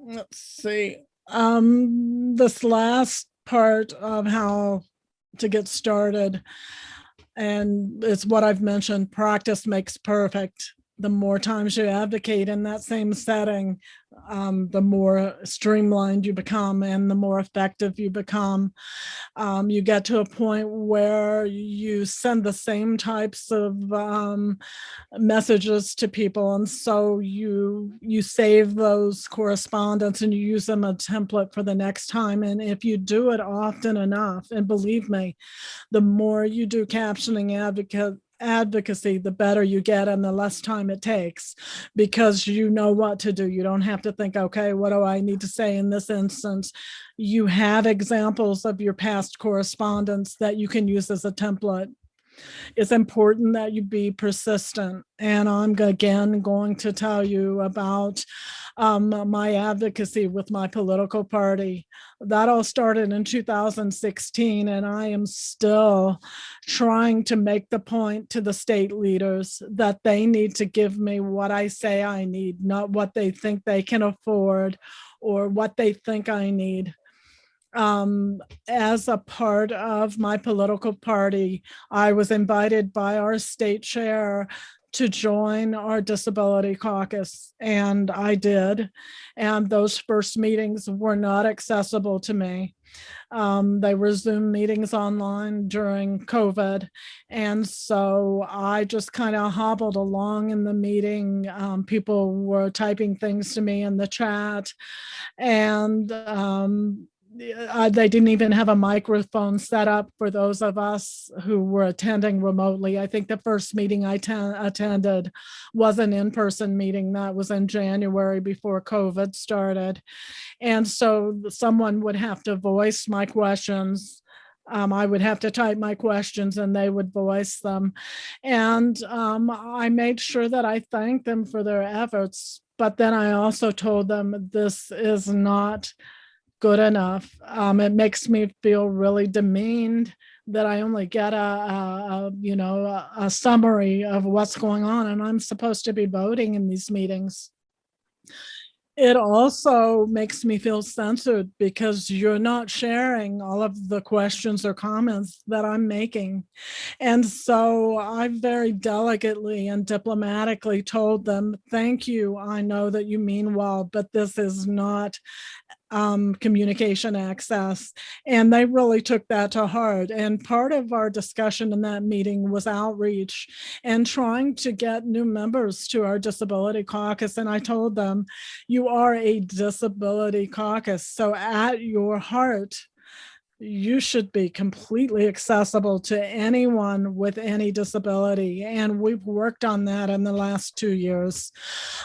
Let's see. This last part of how to get started, and it's what I've mentioned, practice makes perfect. The more times you advocate in that same setting, the more streamlined you become and the more effective you become. You get to a point where you send the same types of messages to people, and so you save those correspondence and you use them a template for the next time. And if you do it often enough, and believe me, the more you do captioning advocacy, the better you get and the less time it takes, because you know what to do. You don't have to think, okay, what do I need to say in this instance? You have examples of your past correspondence that you can use as a template. It's important that you be persistent. And I'm again going to tell you about my advocacy with my political party. That all started in 2016, and I am still trying to make the point to the state leaders that they need to give me what I say I need, not what they think they can afford or what they think I need. As a part of my political party, I was invited by our state chair to join our disability caucus, and I did. And those first meetings were not accessible to me. They were Zoom meetings online during COVID. And so I just kind of hobbled along in the meeting. People were typing things to me in the chat. And they didn't even have a microphone set up for those of us who were attending remotely. I think the first meeting I attended was an in-person meeting. That was in January before COVID started. And so someone would have to voice my questions. I would have to type my questions and they would voice them. And I made sure that I thanked them for their efforts. But then I also told them this is not good enough. It makes me feel really demeaned that I only get a summary of what's going on, and I'm supposed to be voting in these meetings. It also makes me feel censored because you're not sharing all of the questions or comments that I'm making. And so I very delicately and diplomatically told them, thank you. I know that you mean well, but this is not communication access. And they really took that to heart. And part of our discussion in that meeting was outreach and trying to get new members to our disability caucus. And I told them, you are a disability caucus. So at your heart, you should be completely accessible to anyone with any disability. And we've worked on that in the last 2 years.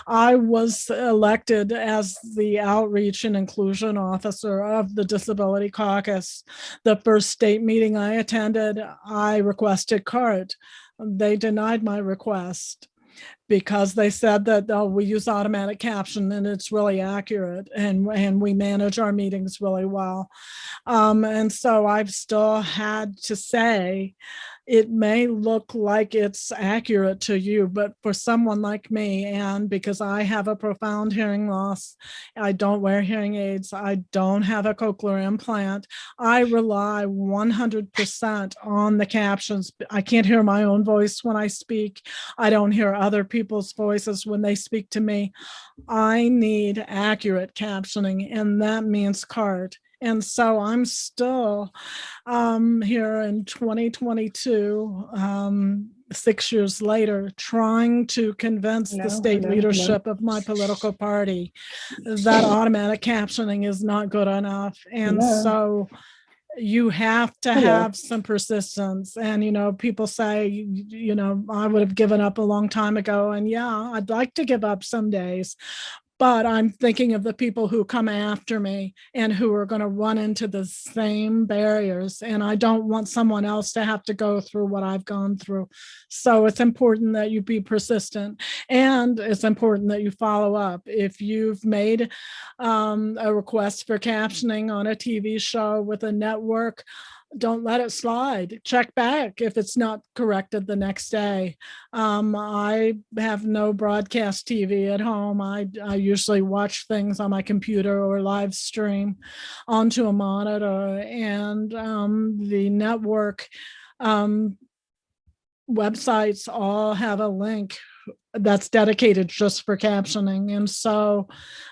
I was elected as the outreach and inclusion officer of the Disability Caucus. The first state meeting I attended, I requested CART. They denied my request because they said that we use automatic caption and it's really accurate, and we manage our meetings really well. And so I've still had to say, it may look like it's accurate to you, but for someone like me, and because I have a profound hearing loss, I don't wear hearing aids, I don't have a cochlear implant, I rely 100% on the captions. I can't hear my own voice when I speak. I don't hear other people's voices when they speak to me. I need accurate captioning, and that means CART. And so I'm still here in 2022, 6 years later, trying to convince the state leadership of my political party that automatic captioning is not good enough. And so you have to have some persistence. And, people say, I would have given up a long time ago. And yeah, I'd like to give up some days. But I'm thinking of the people who come after me and who are going to run into the same barriers. And I don't want someone else to have to go through what I've gone through. So it's important that you be persistent, and it's important that you follow up. If you've made a request for captioning on a TV show with a network, don't let it slide. Check back if it's not corrected the next day. I have no broadcast TV at home. I usually watch things on my computer or live stream onto a monitor, and the network websites all have a link that's dedicated just for captioning. And so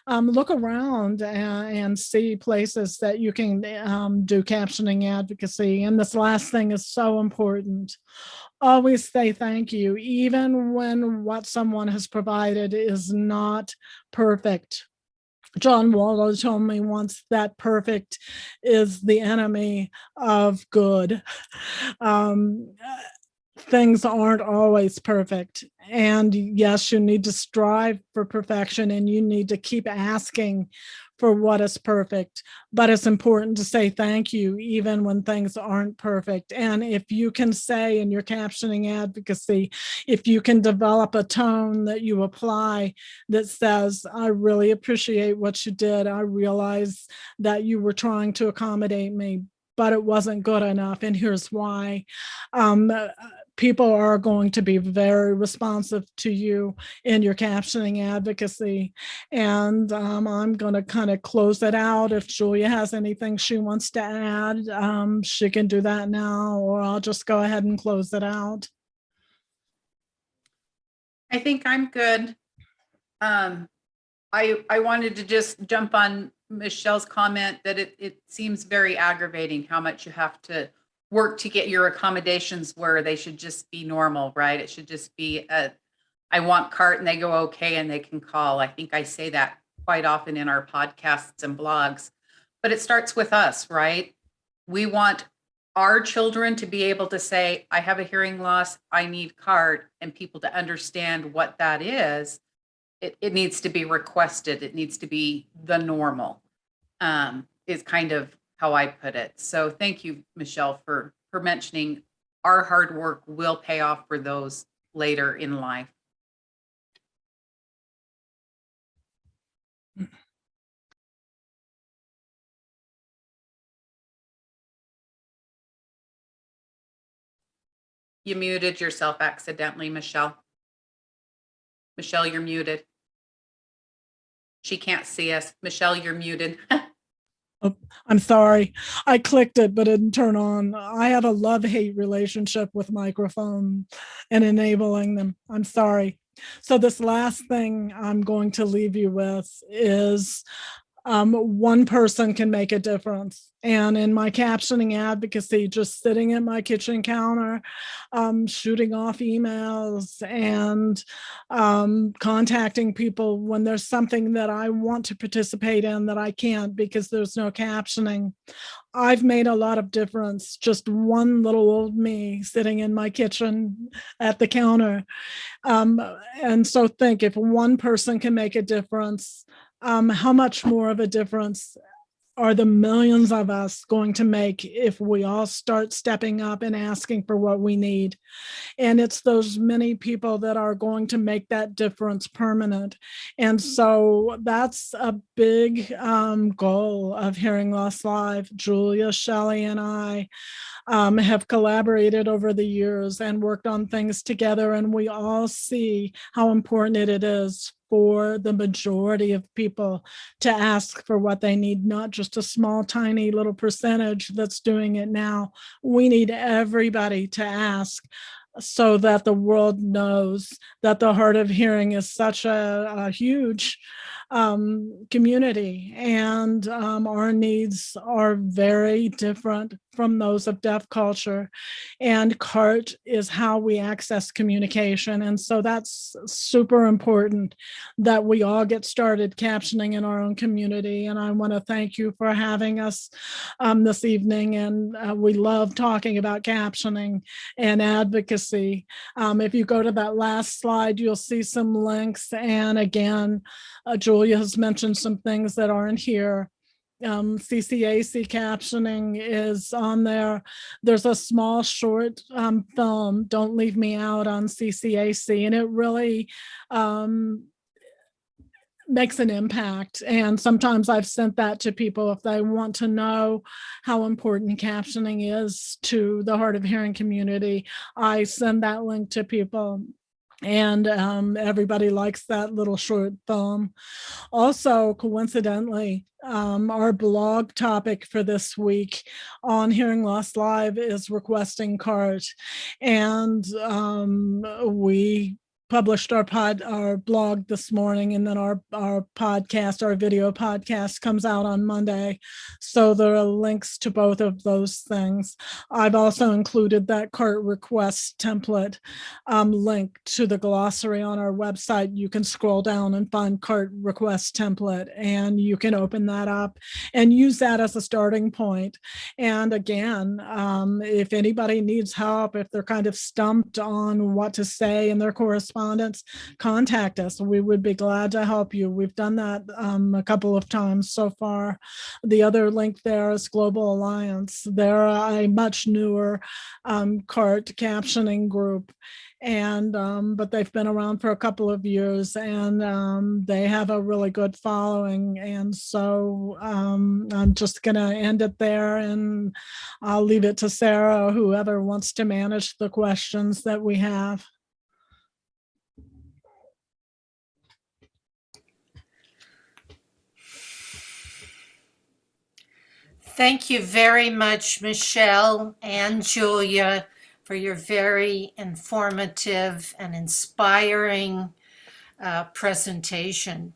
look around and see places that you can do captioning advocacy. And this last thing is so important. Always say thank you, even when what someone has provided is not perfect. John Waldo told me once that perfect is the enemy of good. Things aren't always perfect. And yes, you need to strive for perfection, and you need to keep asking for what is perfect. But it's important to say thank you even when things aren't perfect. And if you can say in your captioning advocacy, if you can develop a tone that you apply that says, I really appreciate what you did. I realize that you were trying to accommodate me, but it wasn't good enough, and here's why. People are going to be very responsive to you in your captioning advocacy. And I'm going to kind of close it out. If Julia has anything she wants to add, she can do that now, or I'll just go ahead and close it out. I think I'm good. I wanted to just jump on Michelle's comment that it seems very aggravating how much you have to work to get your accommodations where they should just be normal, right? It should just be I want cart, and they go okay, and they can call. I think I say that quite often in our podcasts and blogs, but it starts with us, right? We want our children to be able to say, I have a hearing loss, I need cart, and people to understand what that is. It needs to be requested. It needs to be the normal, is kind of how I put it. So thank you, Michele, for mentioning our hard work will pay off for those later in life. You muted yourself accidentally, Michele. Michele, you're muted. She can't see us. Michele, you're muted. Oh, I'm sorry. I clicked it, but it didn't turn on. I have a love-hate relationship with microphone and enabling them. I'm sorry. So this last thing I'm going to leave you with is one person can make a difference. And in my captioning advocacy, just sitting at my kitchen counter, shooting off emails and contacting people when there's something that I want to participate in that I can't because there's no captioning. I've made a lot of difference. Just one little old me sitting in my kitchen at the counter. And so think, if one person can make a difference, how much more of a difference are the millions of us going to make if we all start stepping up and asking for what we need? And it's those many people that are going to make that difference permanent. And so that's a big goal of Hearing Loss Live. Julia, Shelley, and I have collaborated over the years and worked on things together, and we all see how important it is for the majority of people to ask for what they need, not just a small, tiny little percentage that's doing it now. We need everybody to ask so that the world knows that the hard of hearing is such a huge community, and our needs are very different from those of deaf culture, and CART is how we access communication. And so that's super important that we all get started captioning in our own community. And I want to thank you for having us this evening, and we love talking about captioning and advocacy. If you go to that last slide, you'll see some links, and again, Julia has mentioned some things that aren't here. CCAC captioning is on there. There's a small short film, Don't Leave Me Out, on CCAC, and it really makes an impact. And sometimes I've sent that to people if they want to know how important captioning is to the hard of hearing community. I send that link to people, and everybody likes that little short film. Also, coincidentally, our blog topic for this week on Hearing Loss Live is requesting CART. And we published our blog this morning, and then our video podcast comes out on Monday. So there are links to both of those things. I've also included that CART request template link to the glossary on our website. You can scroll down and find CART request template, and you can open that up and use that as a starting point. And again, if anybody needs help, if they're kind of stumped on what to say in their correspondence, contact us. We would be glad to help you. We've done that a couple of times so far. The other link there is Global Alliance. They're a much newer CART captioning group, and but they've been around for a couple of years, and they have a really good following. And so I'm just going to end it there, and I'll leave it to Sarah or whoever wants to manage the questions that we have. Thank you very much, Michele and Julia, for your very informative and inspiring presentation.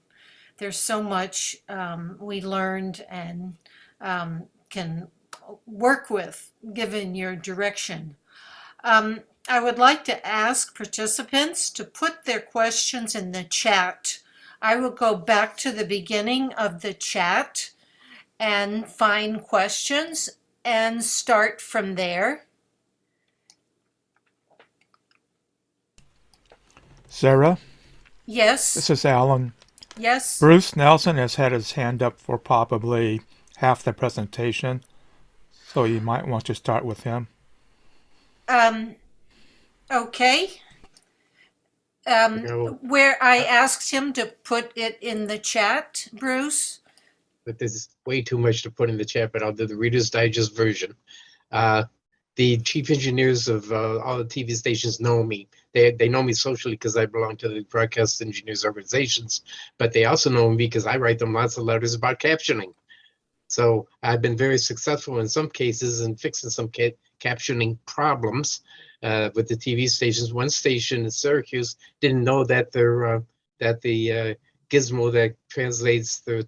There's so much we learned and can work with given your direction. I would like to ask participants to put their questions in the chat. I will go back to the beginning of the chat and find questions and start from there. Sarah, Yes. this is Alan. Yes. Bruce Nelson has had his hand up for probably half the presentation, so you might want to start with him. Okay. Where I asked him to put it in the chat, Bruce. But there's way too much to put in the chat, but I'll do the Reader's Digest version. The chief engineers of all the TV stations know me. They know me socially because I belong to the broadcast engineers organizations, but they also know me because I write them lots of letters about captioning. So I've been very successful in some cases in fixing some captioning problems with the TV stations. One station in Syracuse didn't know that the gizmo that translates the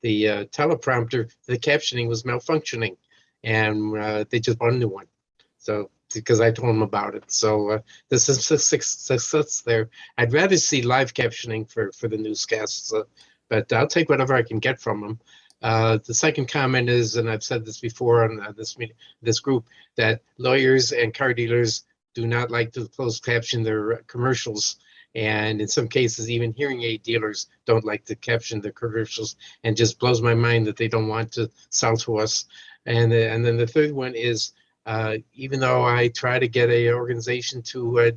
teleprompter, the captioning was malfunctioning, and they just bought a new one. So because I told them about it. So this is success there. I'd rather see live captioning for the newscasts, but I'll take whatever I can get from them. The second comment is, and I've said this before on this group, that lawyers and car dealers do not like to closed caption their commercials. And in some cases, even hearing aid dealers don't like to caption the commercials, and just blows my mind that they don't want to sell to us. And then the third one is, even though I try to get a organization to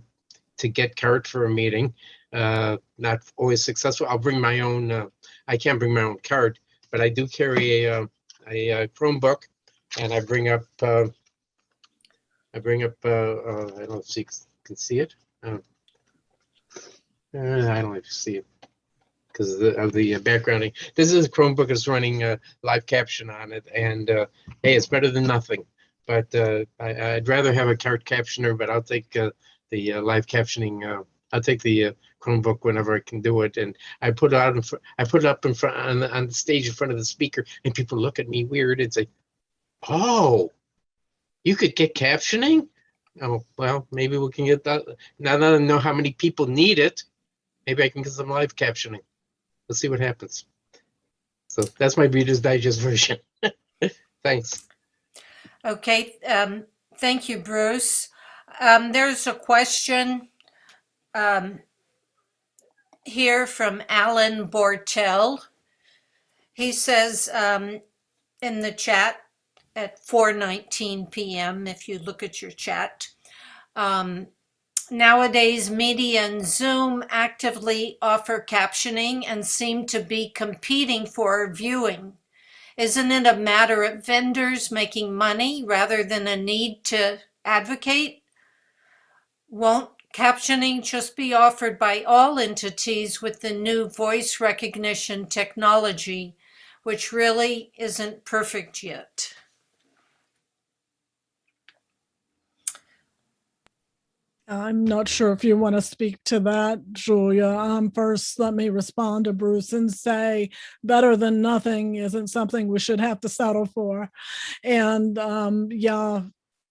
get CART for a meeting, not always successful. I'll bring my own. I can't bring my own CART, but I do carry a Chromebook, and I bring up. I don't know if you can see it. I don't know if you see it because of the backgrounding. This is a Chromebook that's running live caption on it, and hey, it's better than nothing. But I'd rather have a CART captioner, but I'll take the live captioning. I'll take the Chromebook whenever I can do it, and I put it out in front. I put it up in front on the stage in front of the speaker, and people look at me weird and say, "Oh, you could get captioning? Oh, well, maybe we can get that. Now that I know how many people need it, maybe I can get some live captioning. Let's see what happens." So that's my Reader's Digest version. Thanks. Okay. Thank you, Bruce. There's a question here from Alan Bortel. He says in the chat at 4:19 p.m., if you look at your chat, Nowadays, media and Zoom actively offer captioning and seem to be competing for viewing. Isn't it a matter of vendors making money rather than a need to advocate? Won't captioning just be offered by all entities with the new voice recognition technology, which really isn't perfect yet? I'm not sure if you want to speak to that, Julia. First, let me respond to Bruce and say better than nothing isn't something we should have to settle for. And yeah,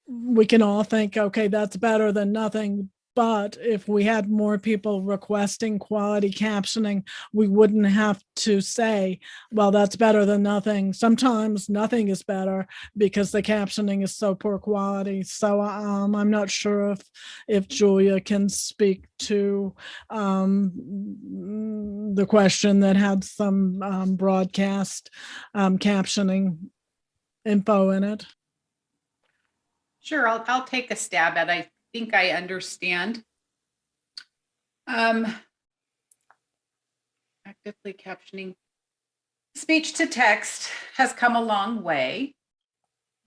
we can all think, okay, that's better than nothing. But if we had more people requesting quality captioning, we wouldn't have to say, well, that's better than nothing. Sometimes nothing is better because the captioning is so poor quality. So I'm not sure if Julia can speak to the question that had some broadcast captioning info in it. Sure, I'll take a stab at it. I think I understand. Actively captioning. Speech to text has come a long way,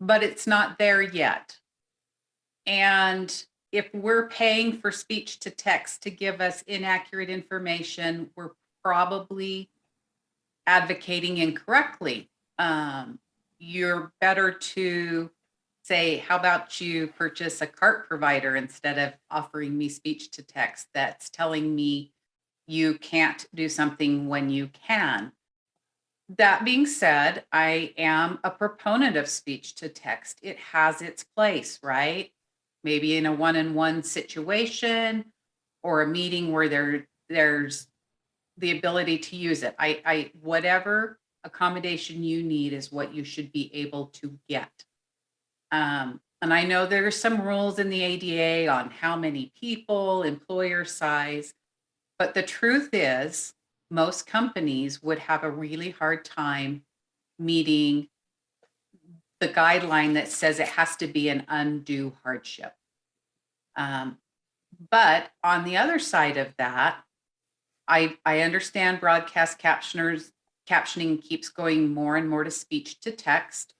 but it's not there yet. And if we're paying for speech to text to give us inaccurate information, we're probably advocating incorrectly. You're better to say, how about you purchase a cart provider instead of offering me speech to text that's telling me you can't do something when you can. That being said, I am a proponent of speech to text. It has its place, right? Maybe in a one-on-one situation or a meeting where there's the ability to use it. I whatever accommodation you need is what you should be able to get. And I know there are some rules in the ADA on how many people, employer size, but the truth is most companies would have a really hard time meeting the guideline that says it has to be an undue hardship. But on the other side of that, I understand broadcast captioning keeps going more and more to speech to text.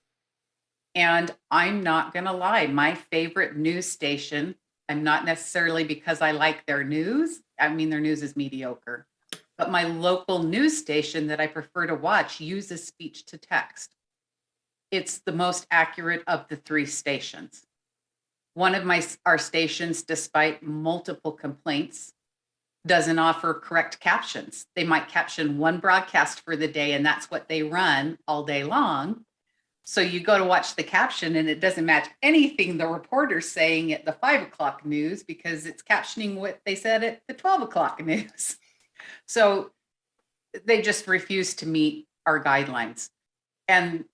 And I'm not going to lie, my favorite news station, I'm not necessarily because I like their news. I mean, their news is mediocre, but my local news station that I prefer to watch uses speech to text. It's the most accurate of the three stations. One of our stations, despite multiple complaints, doesn't offer correct captions. They might caption one broadcast for the day and that's what they run all day long. So you go to watch the caption and it doesn't match anything the reporter's saying at the 5 o'clock news because it's captioning what they said at the 12 o'clock news. So they just refuse to meet our guidelines and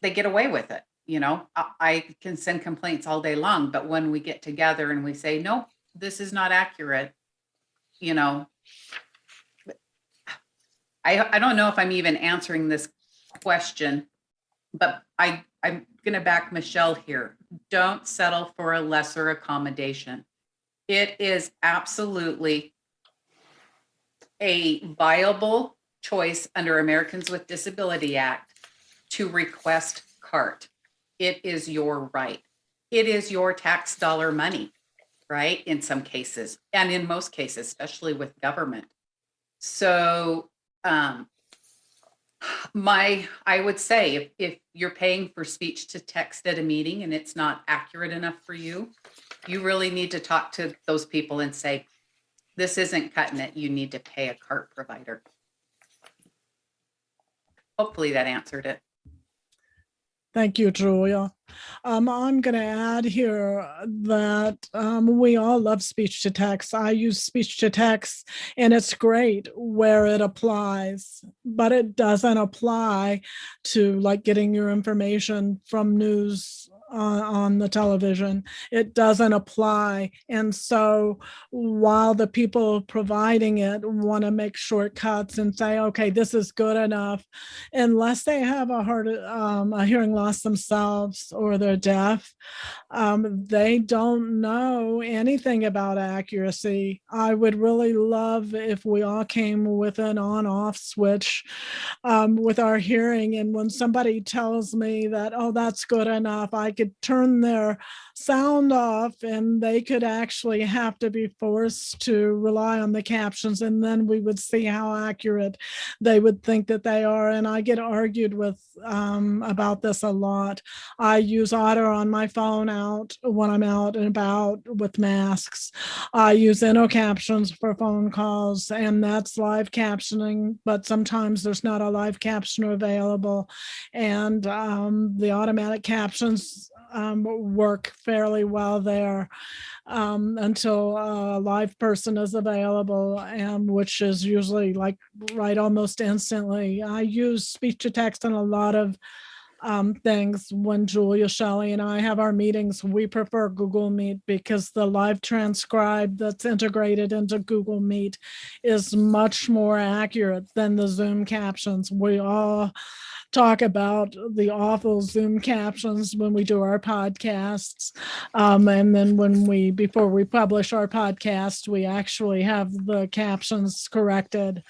they get away with it. You know, I can send complaints all day long, but when we get together and we say, no, this is not accurate, you know, I don't know if I'm even answering this question, but I'm going to back Michele here. Don't settle for a lesser accommodation. It is absolutely a viable choice under Americans with Disability Act to request CART. It is your right. It is your tax dollar money, right? In some cases, and in most cases, especially with government. So I would say if you're paying for speech to text at a meeting and it's not accurate enough for you, you really need to talk to those people and say, this isn't cutting it. You need to pay a CART provider. Hopefully that answered it. Thank you, Julia. I'm going to add here that we all love speech to text. I use speech to text and it's great where it applies, but it doesn't apply to like getting your information from news on the television. It doesn't apply. And so while the people providing it want to make shortcuts and say, okay, this is good enough, unless they have a hearing loss themselves or they're deaf, they don't know anything about accuracy. I would really love if we all came with an on-off switch with our hearing. And when somebody tells me that, oh, that's good enough, I could turn their sound off and they could actually have to be forced to rely on the captions. And then we would see how accurate they would think that they are. And I get argued with about this a lot. I use Otter on my phone when I'm out and about with masks. I use captions for phone calls, and that's live captioning, but sometimes there's not a live captioner available. And the automatic captions work fairly well there until a live person is available, which is usually like right almost instantly. I use speech to text on a lot of things. When Julia, Shelley, and I have our meetings, we prefer Google Meet because the live transcribe that's integrated into Google Meet is much more accurate than the Zoom captions. We all talk about the awful Zoom captions when we do our podcasts. And then before we publish our podcast, we actually have the captions corrected.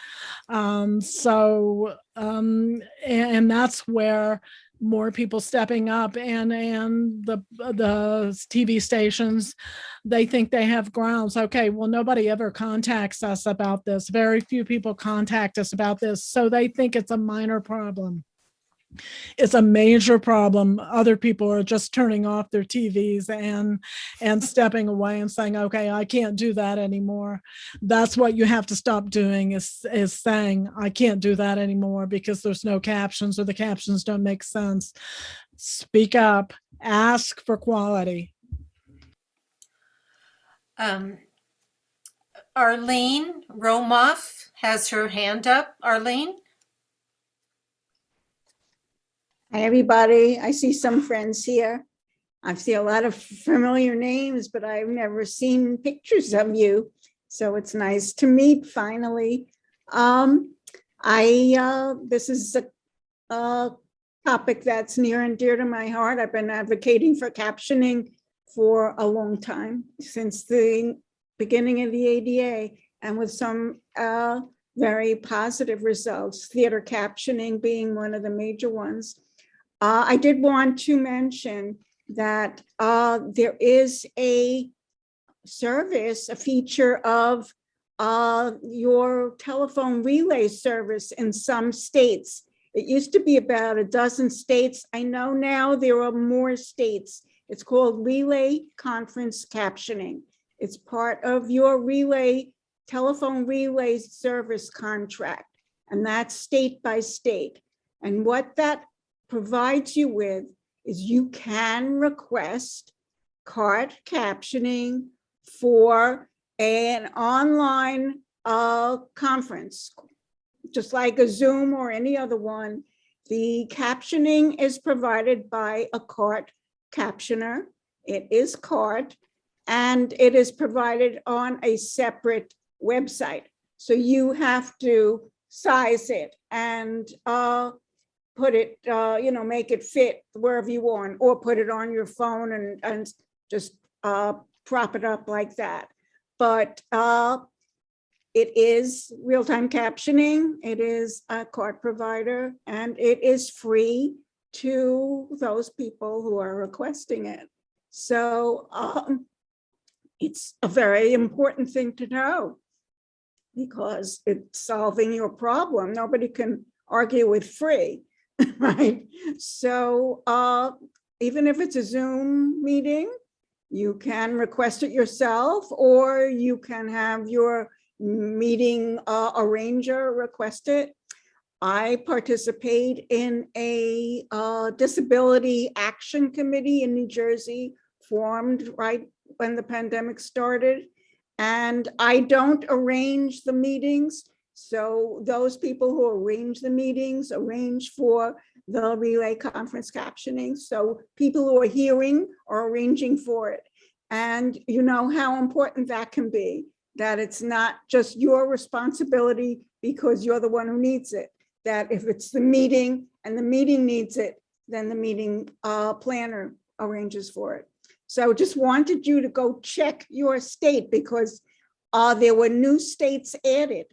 And that's where more people stepping up, and the TV stations, they think they have grounds. Okay, well, nobody ever contacts us about this. Very few people contact us about this. So they think it's a minor problem. It's a major problem. Other people are just turning off their TVs and stepping away and saying, okay, I can't do that anymore. That's what you have to stop doing, is saying, I can't do that anymore because there's no captions or the captions don't make sense. Speak up, ask for quality. Arlene Romoff has her hand up. Arlene? Hi, everybody. I see some friends here. I see a lot of familiar names, but I've never seen pictures of you. So it's nice to meet finally. This is a topic that's near and dear to my heart. I've been advocating for captioning for a long time, since the beginning of the ADA, and with some very positive results, theater captioning being one of the major ones. I did want to mention that there is a service, a feature of your telephone relay service in some states. It used to be about a dozen states. I know now there are more states. It's called Relay Conference Captioning. It's part of your telephone relay service contract, and that's state by state. And what that provides you with is you can request cart captioning for an online conference, just like a Zoom or any other one. The captioning is provided by a cart captioner. It is cart, and it is provided on a separate website. So you have to size it and put it, make it fit wherever you want, or put it on your phone and just prop it up like that. But it is real-time captioning. It is a cart provider, and it is free to those people who are requesting it. So it's a very important thing to know, because it's solving your problem. Nobody can argue with free, right? So even if it's a Zoom meeting, you can request it yourself, or you can have your meeting arranger request it. I participate in a disability action committee in New Jersey, formed right when the pandemic started. And I don't arrange the meetings. So those people who arrange the meetings arrange for the relay conference captioning. So people who are hearing are arranging for it. And you know how important that can be, that it's not just your responsibility because you're the one who needs it. That if it's the meeting and the meeting needs it, then the meeting planner arranges for it. So just wanted you to go check your state because there were new states added.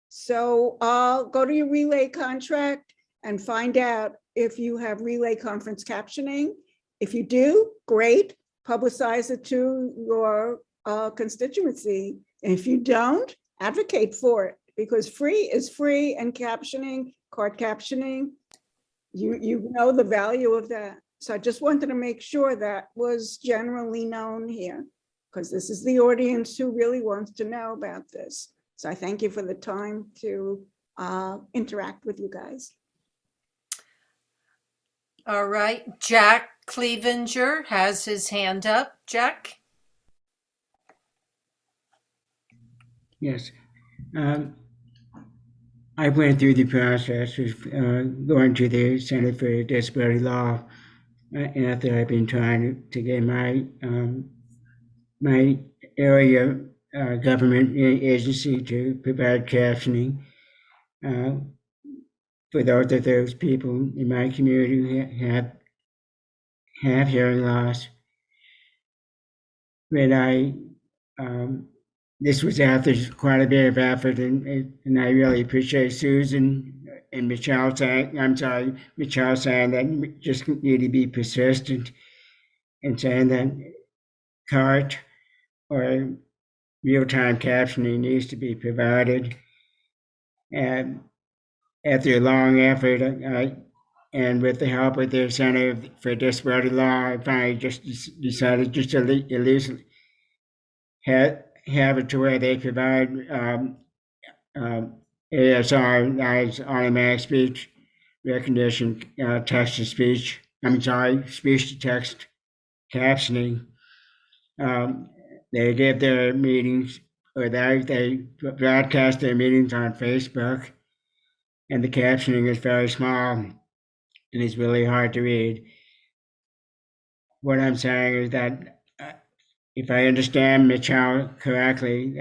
So go to your relay contract and find out if you have relay conference captioning. If you do, great, publicize it to your constituency. And if you don't, advocate for it because free is free, and captioning, card captioning, you know the value of that. So I just wanted to make sure that was generally known here, because this is the audience who really wants to know about this. So I thank you for the time to interact with you guys. All right, Jack Clevenger has his hand up. Jack? Yes. I went through the process of going to the Center for Disability Law after I've been trying to get my my area government agency to provide captioning for those people in my community who have hearing loss. But this was after quite a bit of effort, and I really appreciate Susan and Michele saying that we just need to be persistent and saying that CART or real-time captioning needs to be provided. And after a long effort, and with the help of the Center for Disability Law, I finally just decided just to at least have it to where they provide ASR, that is automatic speech recognition, text to speech. Speech to text captioning. They give their meetings, or they broadcast their meetings on Facebook, and the captioning is very small and it's really hard to read. What I'm saying is that if I understand Michele correctly,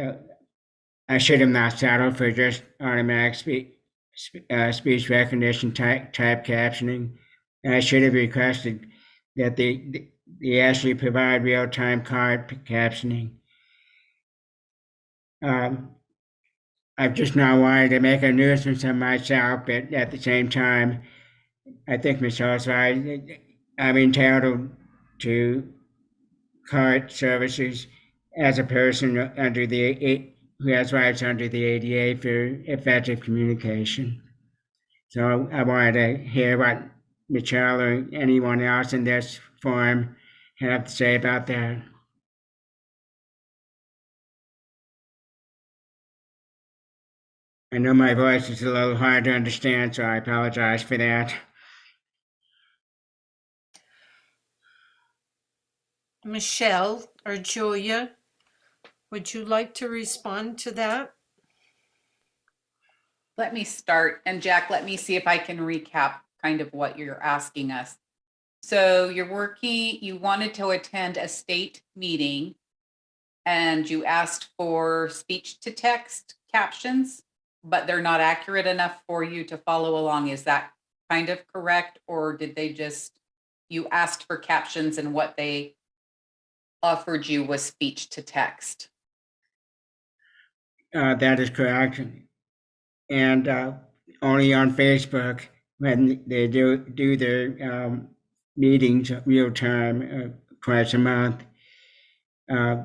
I should have not settled for just automatic speech recognition type captioning. And I should have requested that they actually provide real-time card captioning. I've just not wanted to make a nuisance of myself, but at the same time, I think Michele's right. I'm entitled to card services as a person who has rights under the ADA for effective communication. So I wanted to hear what Michele or anyone else in this forum have to say about that. I know my voice is a little hard to understand, so I apologize for that. Michele or Julia, would you like to respond to that? Let me start. And Jack, let me see if I can recap kind of what you're asking us. So you wanted to attend a state meeting and you asked for speech to text captions, but they're not accurate enough for you to follow along. Is that kind of correct? Or did you asked for captions and what they offered you was speech to text? That is correct. And only on Facebook, when they do their meetings real time twice a month,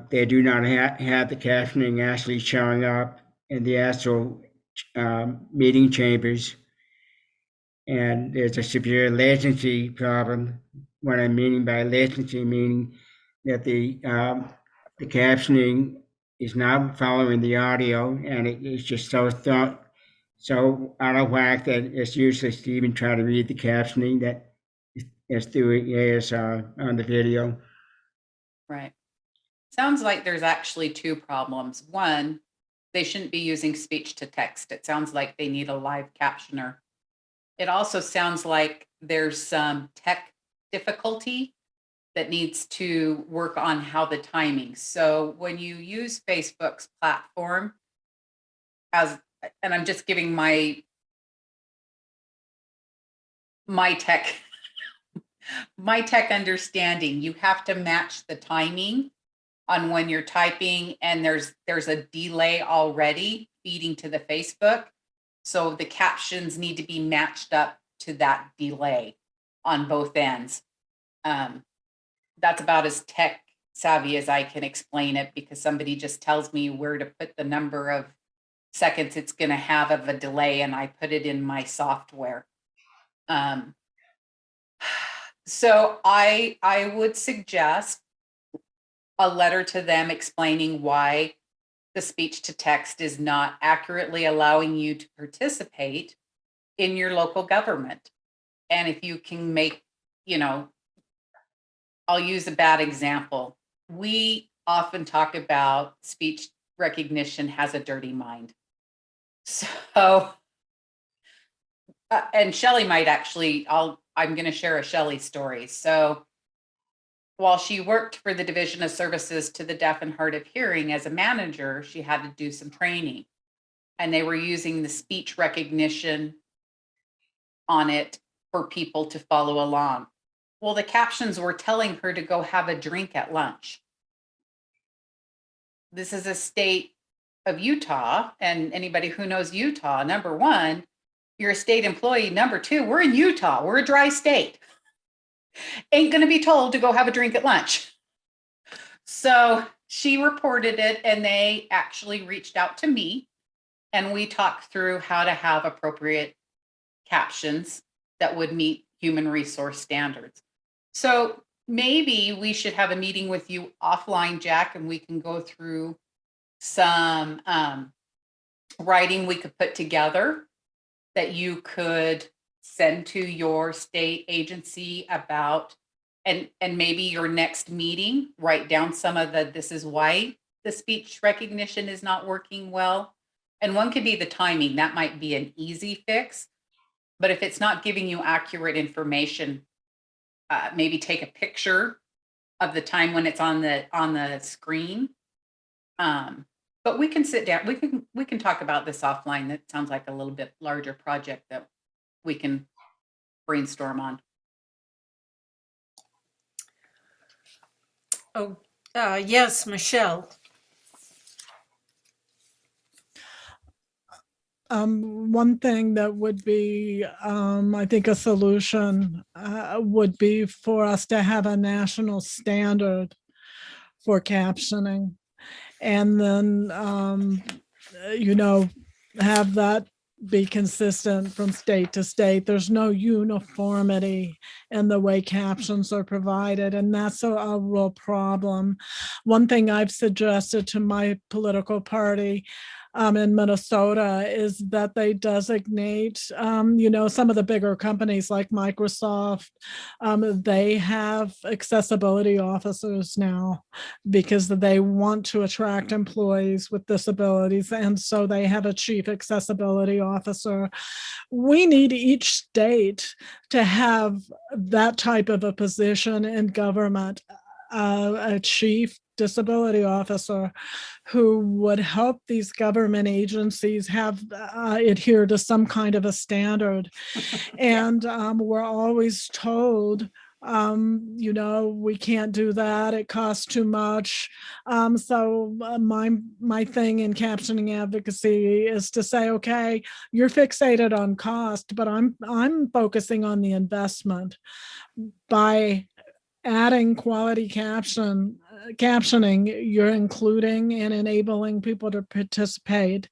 they do not have the captioning actually showing up in the actual meeting chambers. And there's a severe latency problem. What I'm meaning by latency, meaning that the captioning is not following the audio, and it is just so out of whack that it's useless to even try to read the captioning that is through ASR on the video. Right. Sounds like there's actually two problems. One, they shouldn't be using speech to text. It sounds like they need a live captioner. it also sounds like there's some tech difficulty that needs to work on how the timing. So when you use Facebook's platform and I'm just giving my tech understanding, you have to match the timing on when you're typing, and there's a delay already feeding to the Facebook. So the captions need to be matched up to that delay on both ends. That's about as tech savvy as I can explain it, because somebody just tells me where to put the number of seconds it's going to have of a delay, and I put it in my software. So I would suggest a letter to them explaining why the speech to text is not accurately allowing you to participate in your local government. And if you can make, I'll use a bad example. We often talk about speech recognition has a dirty mind. So, and Shelley might actually, I'm going to share a Shelley story. So while she worked for the Division of Services to the Deaf and Hard of Hearing as a manager, she had to do some training, and they were using the speech recognition on it for people to follow along. Well, the captions were telling her to go have a drink at lunch. This is a state of Utah, and anybody who knows Utah, number one, you're a state employee. Number two, we're in Utah. We're a dry state. Ain't going to be told to go have a drink at lunch. So she reported it, and they actually reached out to me, and we talked through how to have appropriate captions that would meet human resource standards. So maybe we should have a meeting with you offline, Jack, and we can go through some writing we could put together that you could send to your state agency about, and maybe your next meeting, write down some of this is why the speech recognition is not working well. And one could be the timing. That might be an easy fix. But if it's not giving you accurate information, maybe take a picture of the time when it's on the screen. But we can sit down. We can talk about this offline. That sounds like a little bit larger project that we can brainstorm on. Oh, yes, Michele. One thing that would be, I think, a solution would be for us to have a national standard for captioning, and then, have that be consistent from state to state. There's no uniformity in the way captions are provided, and that's a real problem. One thing I've suggested to my political party in Minnesota is that they designate, some of the bigger companies like Microsoft, they have accessibility officers now because they want to attract employees with disabilities. And so they have a chief accessibility officer. We need each state to have that type of a position in government, a chief disability officer who would help these government agencies have adhere to some kind of a standard. And we're always told, we can't do that. It costs too much. So my thing in captioning advocacy is to say, okay, you're fixated on cost, but I'm focusing on the investment by adding quality captioning. You're including and enabling people to participate,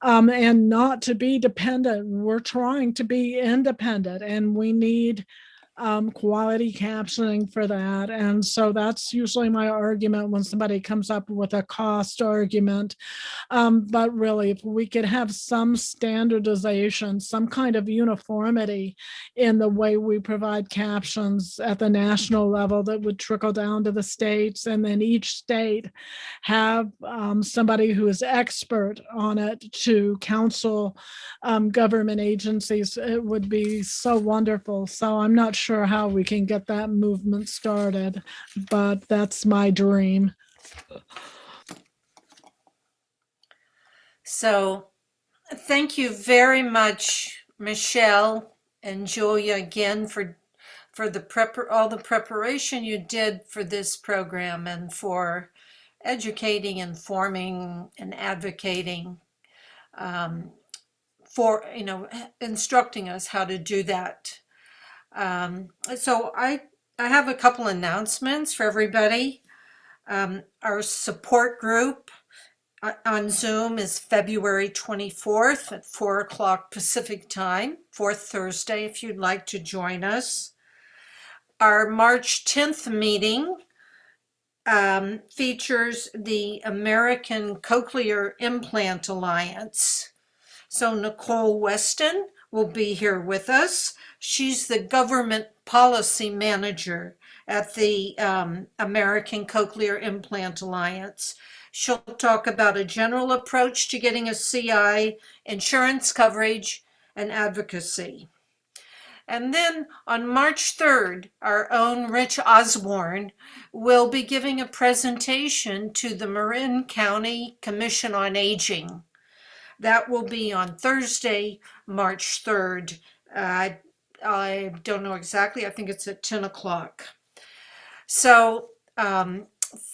and not to be dependent. We're trying to be independent, and we need quality captioning for that. And so that's usually my argument when somebody comes up with a cost argument. But really, if we could have some standardization, some kind of uniformity in the way we provide captions at the national level that would trickle down to the states, and then each state have somebody who is expert on it to counsel government agencies, it would be so wonderful. So I'm not sure how we can get that movement started, but that's my dream. So thank you very much, Michele and Julia, again for all the preparation you did for this program and for educating, informing, and advocating for, instructing us how to do that. So I have a couple announcements for everybody. Our support group on Zoom is February 24th at 4 o'clock Pacific time, fourth Thursday, if you'd like to join us. Our March 10th meeting features the American Cochlear Implant Alliance. So Nicole Weston will be here with us. She's the government policy manager at the American Cochlear Implant Alliance. She'll talk about a general approach to getting a CI, insurance coverage, and advocacy. And then on March 3rd, our own Rich Osborne will be giving a presentation to the Marin County Commission on Aging. That will be on Thursday, March 3rd. I don't know exactly. I think it's at 10 o'clock. So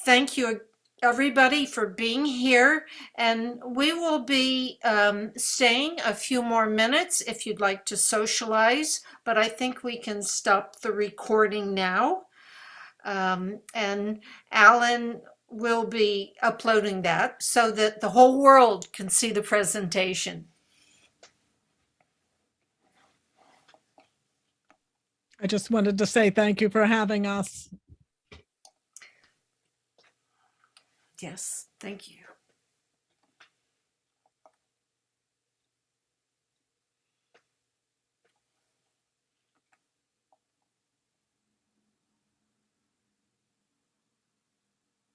thank you, everybody, for being here. And we will be staying a few more minutes if you'd like to socialize, but I think we can stop the recording now. And Alan will be uploading that so that the whole world can see the presentation. I just wanted to say thank you for having us. Yes, thank you.